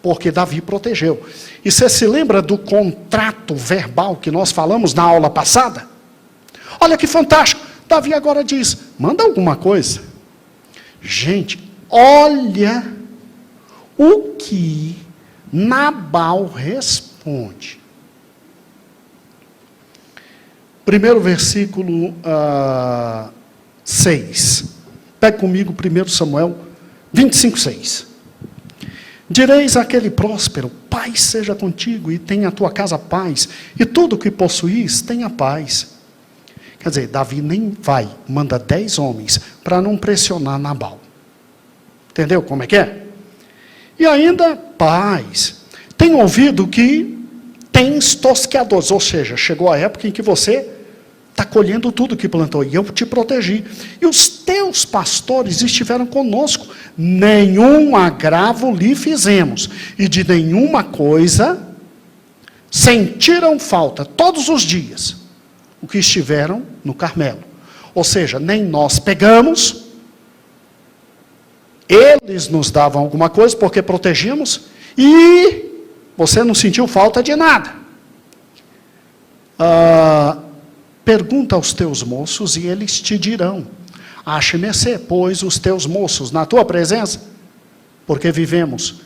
porque Davi protegeu. E você se lembra do contrato verbal que nós falamos na aula passada? Olha que fantástico. Davi agora diz, manda alguma coisa. Gente, olha o que Nabal responde. Primeiro versículo 6. Pegue comigo 1 Samuel 25:6. Direis àquele próspero: paz seja contigo, e tenha a tua casa paz, e tudo o que possuís tenha paz. Quer dizer, Davi nem vai, manda 10 homens para não pressionar Nabal. Entendeu como é que é? E ainda, paz. Tem ouvido que tens tosqueadores, ou seja, chegou a época em que você está colhendo tudo que plantou, e eu te protegi. E os teus pastores estiveram conosco, nenhum agravo lhe fizemos, e de nenhuma coisa sentiram falta, todos os dias, o que estiveram no Carmelo. Ou seja, nem nós pegamos, eles nos davam alguma coisa, porque protegíamos, e você não sentiu falta de nada. Pergunta aos teus moços, e eles te dirão: ache-me, pois, os teus moços na tua presença, porque vivemos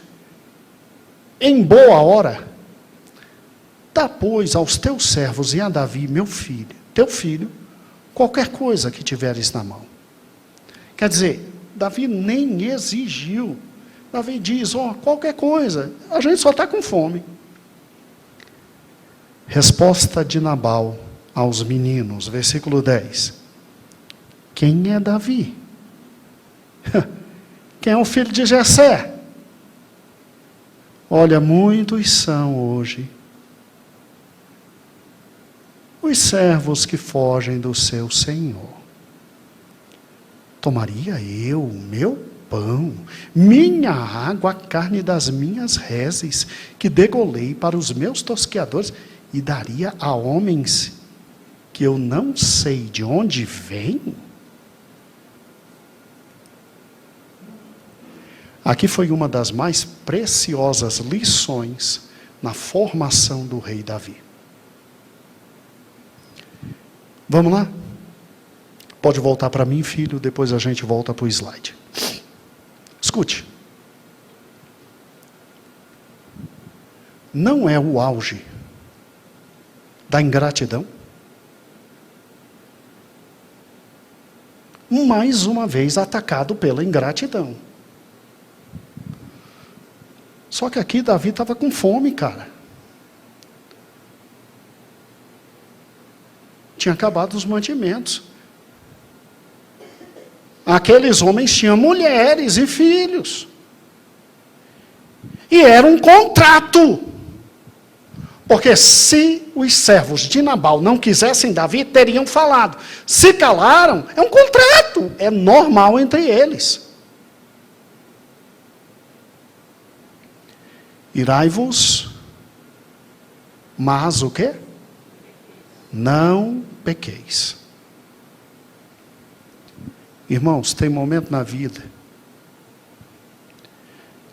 em boa hora. Dá, pois, aos teus servos e a Davi, meu filho, teu filho, qualquer coisa que tiveres na mão. Quer dizer, Davi nem exigiu. Davi diz: qualquer coisa, a gente só está com fome. Resposta de Nabal aos meninos, versículo 10. Quem é Davi? Quem é o filho de Jessé? Olha, muitos são hoje os servos que fogem do seu Senhor. Tomaria eu o meu pão, minha água, a carne das minhas reses, que degolei para os meus tosqueadores, e daria a homens que eu não sei de onde vêm? Aqui foi uma das mais preciosas lições na formação do rei Davi. Vamos lá? Pode voltar para mim, filho, depois a gente volta para o slide. Escute. Não é o auge da ingratidão? Mais uma vez atacado pela ingratidão. Só que aqui Davi estava com fome, cara. Tinha acabado os mantimentos. Aqueles homens tinham mulheres e filhos. E era um contrato. Porque se os servos de Nabal não quisessem Davi, teriam falado. Se calaram, é um contrato. É normal entre eles. Irai-vos, mas o quê? Não pequeis. Irmãos, tem momento na vida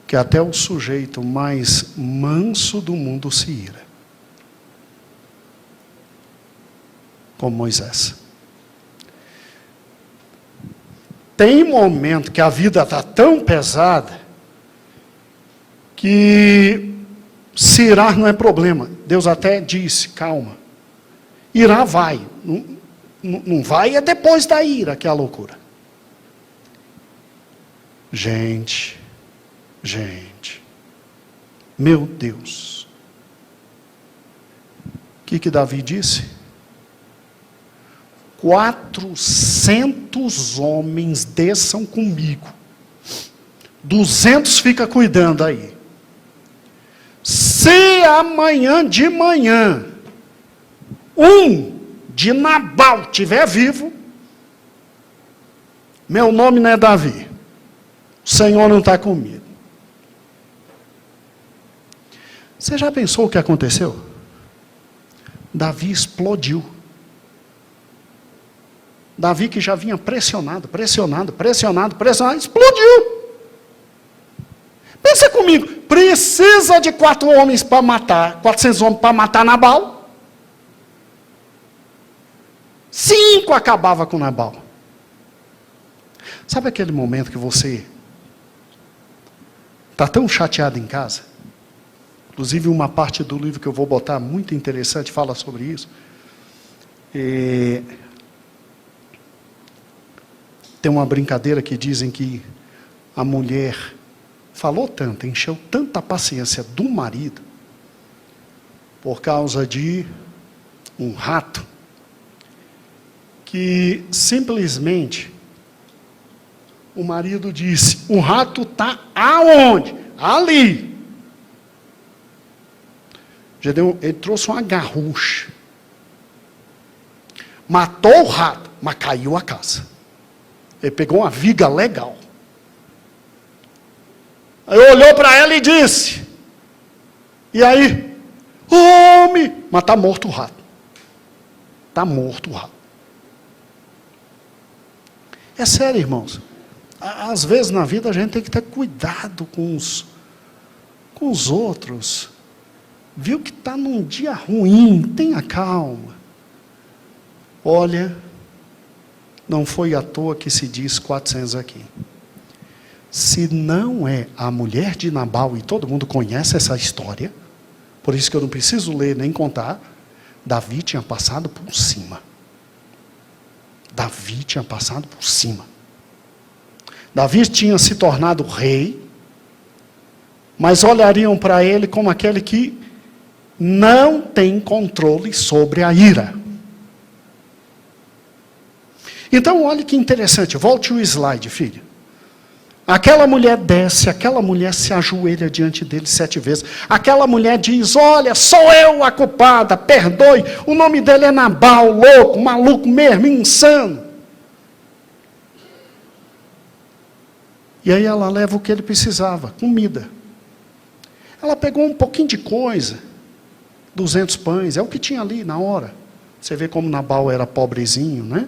que até o sujeito mais manso do mundo se ira. Como Moisés. Tem momento que a vida está tão pesada que se irar não é problema. Deus até disse: calma. Irá vai. Não vai é depois da ira, que é a loucura. Gente, meu Deus. O que Davi disse? 400 homens desçam comigo. 200 fica cuidando aí. Se amanhã de manhã um de Nabal estiver vivo, meu nome não é Davi. O Senhor não está comigo. Você já pensou o que aconteceu? Davi explodiu. Davi, que já vinha pressionado, explodiu. Pensa comigo, precisa de 400 homens para matar Nabal? 5 acabava com Nabal. Sabe aquele momento que você está tão chateado em casa? Inclusive uma parte do livro que eu vou botar, muito interessante, fala sobre isso. Tem uma brincadeira que dizem que a mulher falou tanto, encheu tanta paciência do marido, por causa de um rato, que simplesmente o marido disse: o rato está aonde? Ali. Gedeão, ele trouxe uma garrucha, matou o rato, mas caiu a casa. Ele pegou uma viga legal. Aí olhou para ela e disse: e aí? Homem! Mas está morto o rato. Está morto o rato. É sério, irmãos. Às vezes na vida a gente tem que ter cuidado com os outros. Viu que está num dia ruim, tenha calma. Olha, não foi à toa que se diz 400 aqui. Se não é a mulher de Nabal, e todo mundo conhece essa história, por isso que eu não preciso ler nem contar, Davi tinha passado por cima. Davi tinha passado por cima. Davi tinha se tornado rei, mas olhariam para ele como aquele que não tem controle sobre a ira. Então, olha que interessante, volte o slide, filho. Aquela mulher desce, aquela mulher se ajoelha diante dele 7 vezes. Aquela mulher diz: olha, sou eu a culpada, perdoe. O nome dele é Nabal, louco, maluco mesmo, insano. E aí ela leva o que ele precisava, comida. Ela pegou um pouquinho de coisa, 200 pães, é o que tinha ali na hora. Você vê como Nabal era pobrezinho, né?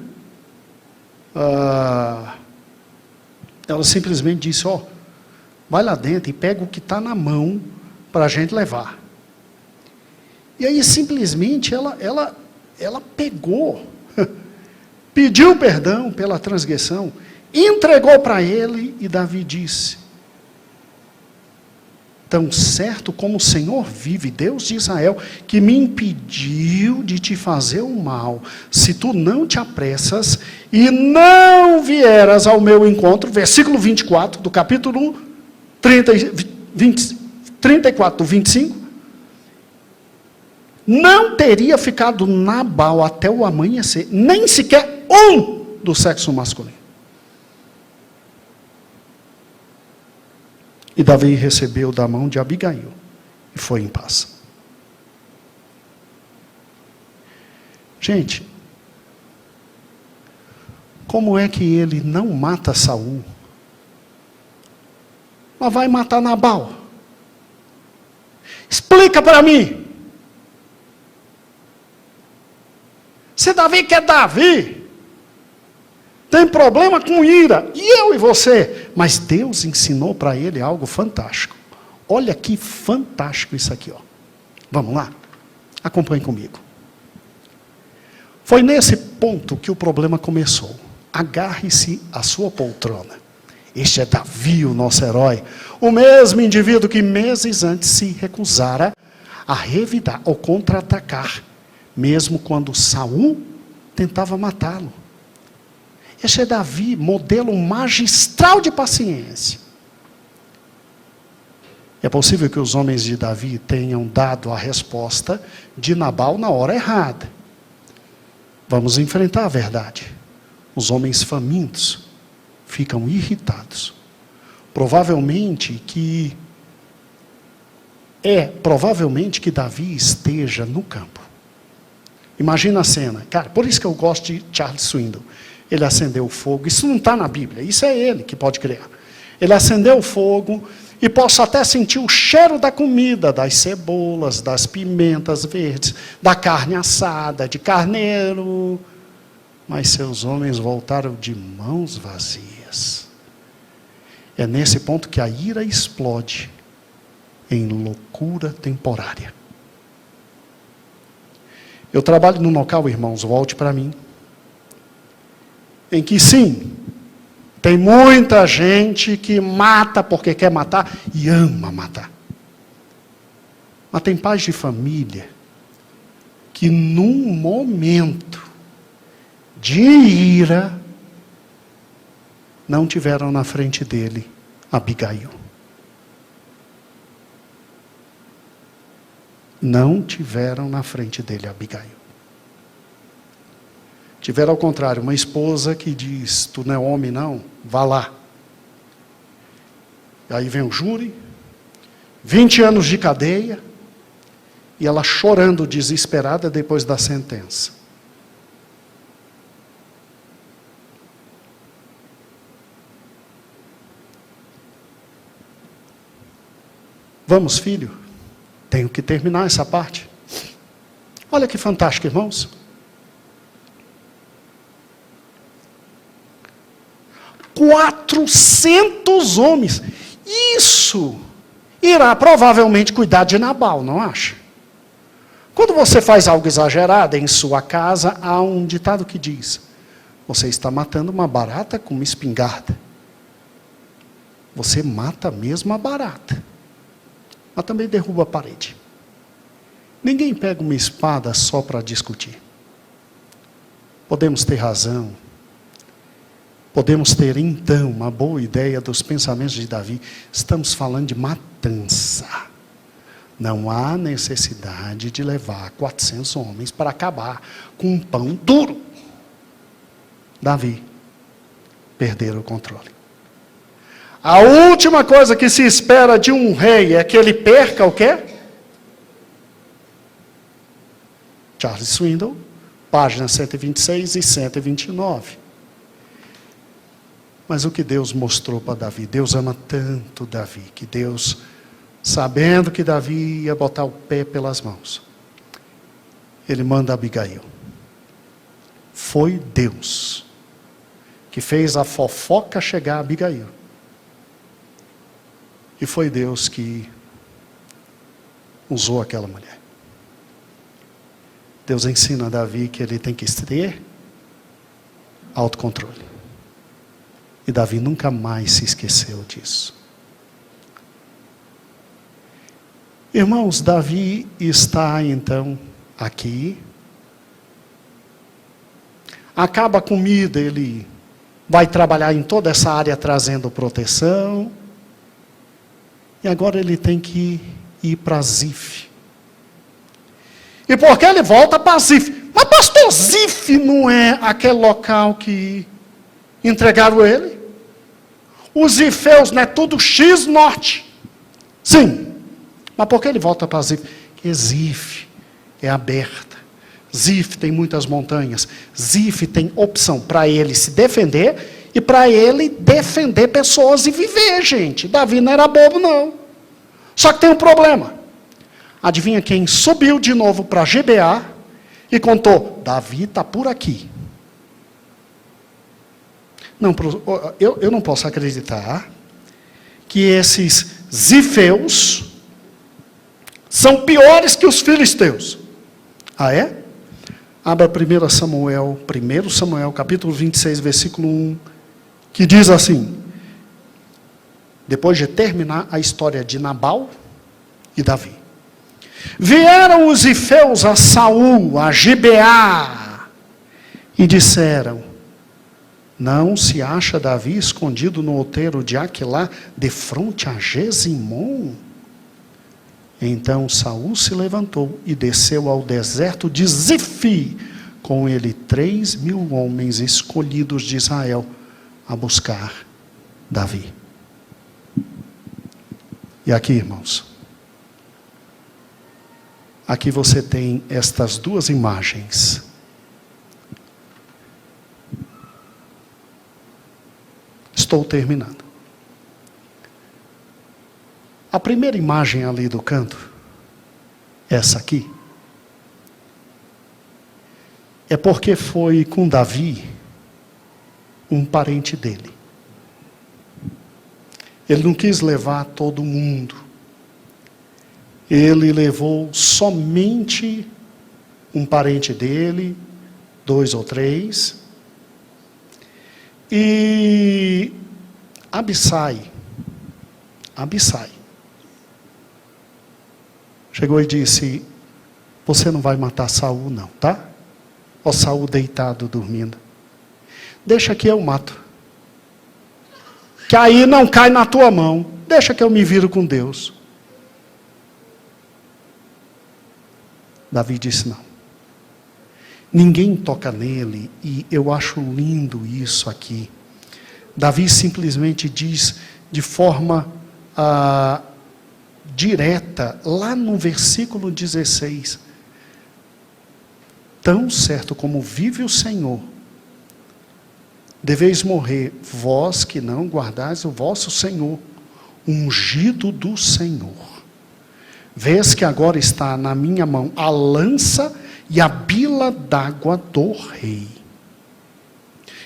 Ela simplesmente disse: ó, vai lá dentro e pega o que está na mão para a gente levar. E aí simplesmente ela pegou, pediu perdão pela transgressão, entregou para ele, e Davi disse: tão certo como o Senhor vive, Deus de Israel, que me impediu de te fazer o mal, se tu não te apressas e não vieras ao meu encontro, versículo 24 do capítulo 34 do 25, não teria ficado Nabal até o amanhecer, nem sequer um do sexo masculino. E Davi recebeu da mão de Abigail e foi em paz. Gente, como é que ele não mata Saul, mas vai matar Nabal? Explica para mim. Se Davi quer Davi, tem problema com ira, e eu e você, mas Deus ensinou para ele algo fantástico. Olha que fantástico isso aqui, ó. Vamos lá? Acompanhe comigo. Foi nesse ponto que o problema começou. Agarre-se à sua poltrona. Este é Davi, o nosso herói, o mesmo indivíduo que meses antes se recusara a revidar ou contra-atacar, mesmo quando Saul tentava matá-lo. Este é Davi, modelo magistral de paciência. É possível que os homens de Davi tenham dado a resposta de Nabal na hora errada. Vamos enfrentar a verdade. Os homens famintos ficam irritados. Provavelmente que Davi esteja no campo. Imagina a cena. Cara, por isso que eu gosto de Charles Swindoll. Ele acendeu o fogo, isso não está na Bíblia, isso é ele que pode criar. Ele acendeu o fogo, e posso até sentir o cheiro da comida, das cebolas, das pimentas verdes, da carne assada, de carneiro. Mas seus homens voltaram de mãos vazias. É nesse ponto que a ira explode em loucura temporária. Eu trabalho num local, irmãos, volte para mim, em que sim, tem muita gente que mata porque quer matar e ama matar. Mas tem pais de família que num momento de ira não tiveram na frente dele Abigail. Não tiveram na frente dele Abigail. Tiveram ao contrário, uma esposa que diz, tu não é homem não, vá lá. E aí vem o júri, 20 anos de cadeia, e ela chorando desesperada depois da sentença. Vamos, filho, tenho que terminar essa parte. Olha que fantástico, irmãos. 400 homens. Isso irá provavelmente cuidar de Nabal, não acha? Quando você faz algo exagerado em sua casa, há um ditado que diz: você está matando uma barata com uma espingarda. Você mata mesmo a barata, mas também derruba a parede. Ninguém pega uma espada só para discutir. Podemos ter razão. Podemos ter, então, uma boa ideia dos pensamentos de Davi. Estamos falando de matança. Não há necessidade de levar 400 homens para acabar com um pão duro. Davi perderam o controle. A última coisa que se espera de um rei é que ele perca o quê? Charles Swindoll, páginas 126 e 129. Mas o que Deus mostrou para Davi? Deus ama tanto Davi, que Deus, sabendo que Davi ia botar o pé pelas mãos, ele manda Abigail. Foi Deus que fez a fofoca chegar a Abigail. E foi Deus que usou aquela mulher. Deus ensina a Davi que ele tem que ter autocontrole. E Davi nunca mais se esqueceu disso. Irmãos, Davi está então aqui. Acaba a comida, ele vai trabalhar em toda essa área trazendo proteção. E agora ele tem que ir para Zif. E por que ele volta para Zif? Mas pastor, Zif não é aquele local que entregaram ele? Os zifeus não é tudo X norte. Sim. Mas por que ele volta para Zif? Porque Zif é aberta. Zif tem muitas montanhas. Zif tem opção para ele se defender e para ele defender pessoas e viver, gente. Davi não era bobo, não. Só que tem um problema. Adivinha quem subiu de novo para Gibeá e contou: Davi está por aqui. Não, eu não posso acreditar que esses zifeus são piores que os filisteus. Ah, é? Abra 1 Samuel, capítulo 26, versículo 1, que diz assim, depois de terminar a história de Nabal e Davi. Vieram os zifeus a Saul, a Gibeá, e disseram: não se acha Davi escondido no outeiro de Aquilá, defronte a Gesimon? Então Saul se levantou e desceu ao deserto de Zif, com ele 3.000 homens escolhidos de Israel, a buscar Davi. E aqui, irmãos, aqui você tem estas duas imagens. Estou terminando. A primeira imagem ali do canto, essa aqui, é porque foi com Davi um parente dele. Ele não quis levar todo mundo. Ele levou somente um parente dele, 2 ou 3. E Abissai chegou e disse: você não vai matar Saul não, tá? Ó Saul deitado, dormindo. Deixa que eu mato. que aí não cai na tua mão. Deixa que eu me viro com Deus. Davi disse não. Ninguém toca nele, e eu acho lindo isso aqui. Davi simplesmente diz de forma direta, lá no versículo 16, tão certo como vive o Senhor, deveis morrer, vós que não guardais o vosso Senhor, ungido do Senhor. Vês que agora está na minha mão a lança e a bila d'água do rei.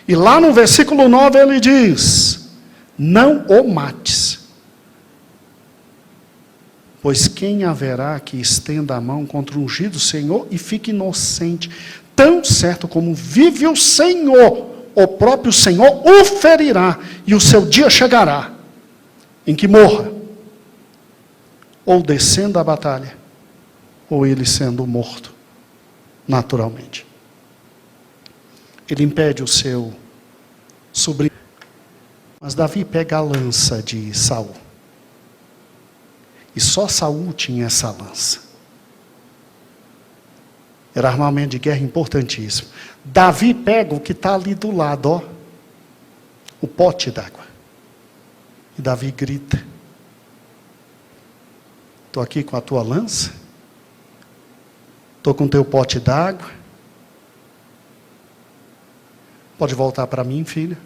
E lá no versículo 9 ele diz, não o mates, pois quem haverá que estenda a mão contra o ungido do Senhor e fique inocente? Tão certo como vive o Senhor, o próprio Senhor o ferirá, e o seu dia chegará, em que morra, ou descendo a batalha, ou ele sendo morto, naturalmente. Ele impede o seu sobrinho. Mas Davi pega a lança de Saul. E só Saul tinha essa lança. Era armamento de guerra importantíssimo. Davi pega o que está ali do lado, ó, o pote d'água. E Davi grita, estou aqui com a tua lança, estou com o teu pote d'água, pode voltar para mim, filha?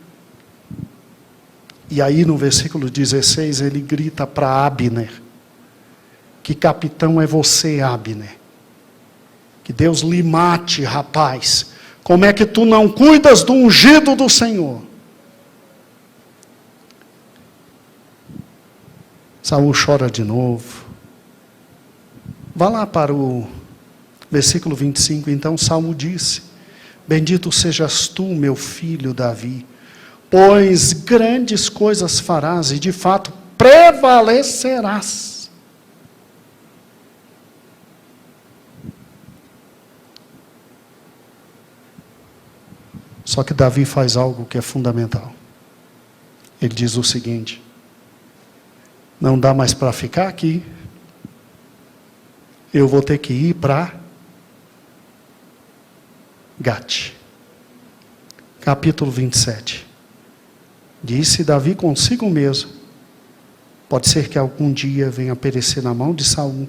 E aí no versículo 16 ele grita para Abner, que capitão é você, Abner? Que Deus lhe mate, rapaz. Como é que tu não cuidas do ungido do Senhor? Saul chora de novo. Vá lá para o versículo 25. Então Saul disse, bendito sejas tu, meu filho Davi, pois grandes coisas farás e de fato prevalecerás. Só que Davi faz algo que é fundamental. Ele diz o seguinte, não dá mais para ficar aqui, eu vou ter que ir para Gate. Capítulo 27. Disse Davi consigo mesmo, pode ser que algum dia venha perecer na mão de Saul,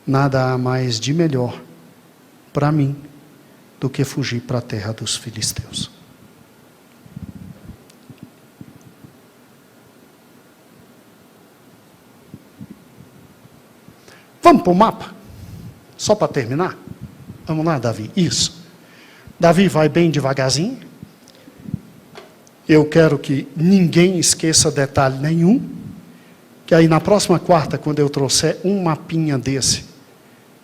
nada há mais de melhor para mim do que fugir para a terra dos filisteus. Vamos para o mapa? Só para terminar? Vamos lá, Davi. Isso. Davi vai bem devagarzinho. Eu quero que ninguém esqueça detalhe nenhum. Que aí na próxima quarta, quando eu trouxer um mapinha desse,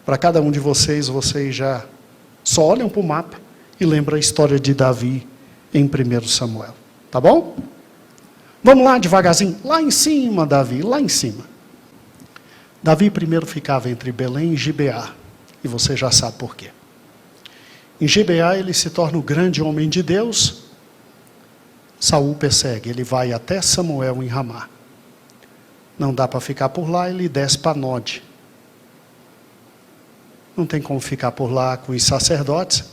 para cada um de vocês, vocês já só olham para o mapa e lembram a história de Davi em 1 Samuel. Tá bom? Vamos lá devagarzinho. Lá em cima, Davi, lá em cima. Davi primeiro ficava entre Belém e Gibeá. E você já sabe por quê. Em Gibeá ele se torna o grande homem de Deus. Saul persegue, ele vai até Samuel em Ramá. Não dá para ficar por lá, ele desce para Nod. Não tem como ficar por lá com os sacerdotes.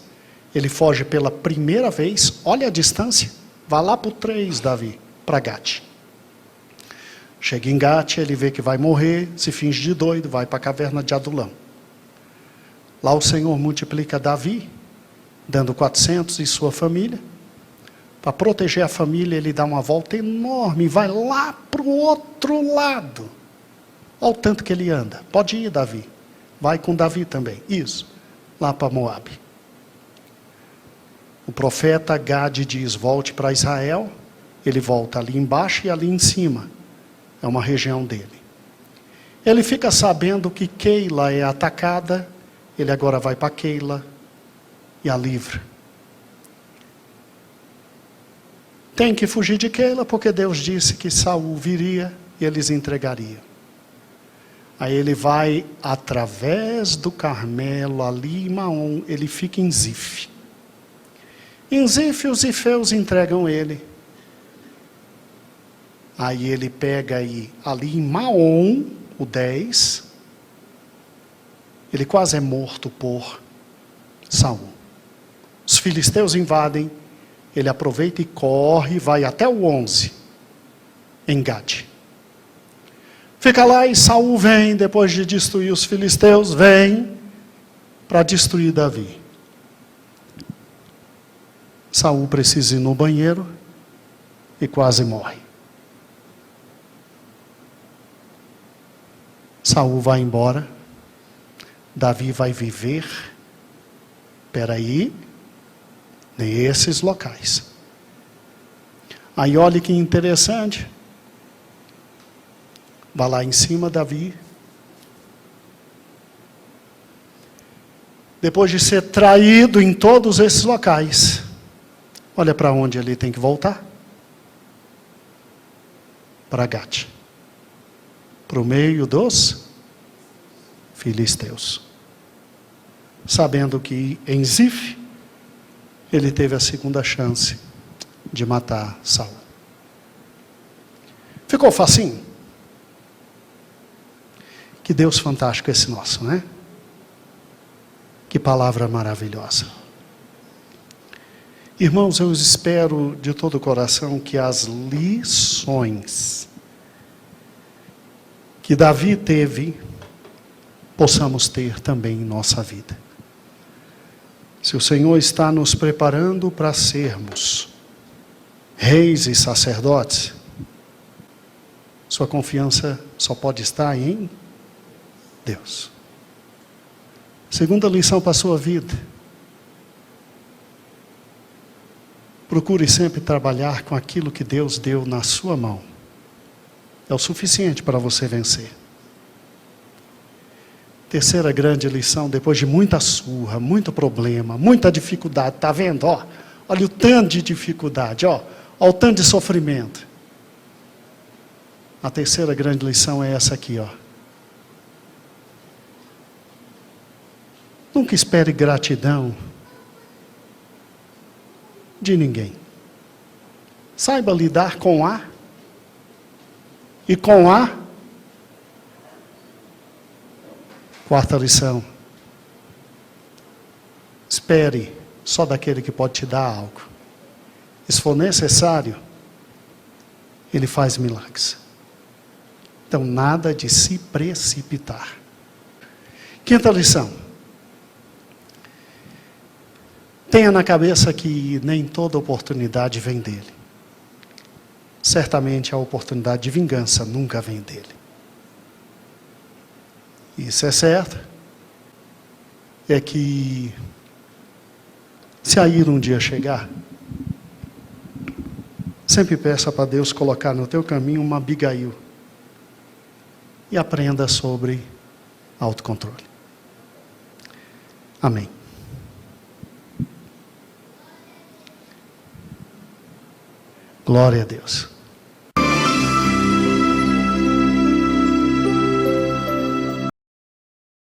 Ele foge pela primeira vez, olha a distância, vá lá para o 3, Davi, para Gate. Chega em Gate, ele vê que vai morrer, se finge de doido, vai para a caverna de Adulão. Lá o Senhor multiplica Davi, dando 400 e sua família. Para proteger a família, ele dá uma volta enorme, vai lá para o outro lado. Olha o tanto que ele anda. Pode ir, Davi. Vai com Davi também. Isso. Lá para Moabe. O profeta Gade diz, volte para Israel. Ele volta ali embaixo e ali em cima. É uma região dele. Ele fica sabendo que Keila é atacada. Ele agora vai para Keila e a livra. Tem que fugir de Keila, porque Deus disse que Saul viria e eles entregariam. Aí ele vai através do Carmelo, ali em Maom, ele fica em Zif. Em Zif, os zifeus entregam ele. Aí ele pega aí, ali em Maom, o 10, ele quase é morto por Saul. Os filisteus invadem, ele aproveita e corre, vai até o 11, em Gade. Fica lá e Saul vem, depois de destruir os filisteus, vem para destruir Davi. Saul precisa ir no banheiro e quase morre. Saul vai embora, Davi vai viver, nesses locais. Aí olha que interessante, vai lá em cima Davi, depois de ser traído em todos esses locais, olha para onde ele tem que voltar, para Gate, para o meio dos filisteus, sabendo que em Zif ele teve a segunda chance de matar Saul. Ficou facinho? Que Deus fantástico esse nosso, né? Que palavra maravilhosa. Irmãos, eu espero de todo o coração que as lições que Davi teve, possamos ter também em nossa vida. Se o Senhor está nos preparando para sermos reis e sacerdotes, sua confiança só pode estar em Deus. Segunda lição para a sua vida. Procure sempre trabalhar com aquilo que Deus deu na sua mão. É o suficiente para você vencer. Terceira grande lição, depois de muita surra, muito problema, muita dificuldade, está vendo? Olha o tanto de dificuldade, olha o tanto de sofrimento. A terceira grande lição é essa aqui, Nunca espere gratidão de ninguém. Saiba lidar com a e com a. Quarta lição. Espere só daquele que pode te dar algo. E se for necessário, ele faz milagres. Então, nada de se precipitar. Quinta lição. Tenha na cabeça que nem toda oportunidade vem dele. Certamente a oportunidade de vingança nunca vem dele. Isso é certo. É que se a ira um dia chegar, sempre peça para Deus colocar no teu caminho uma Abigail. E aprenda sobre autocontrole. Amém. Glória a Deus.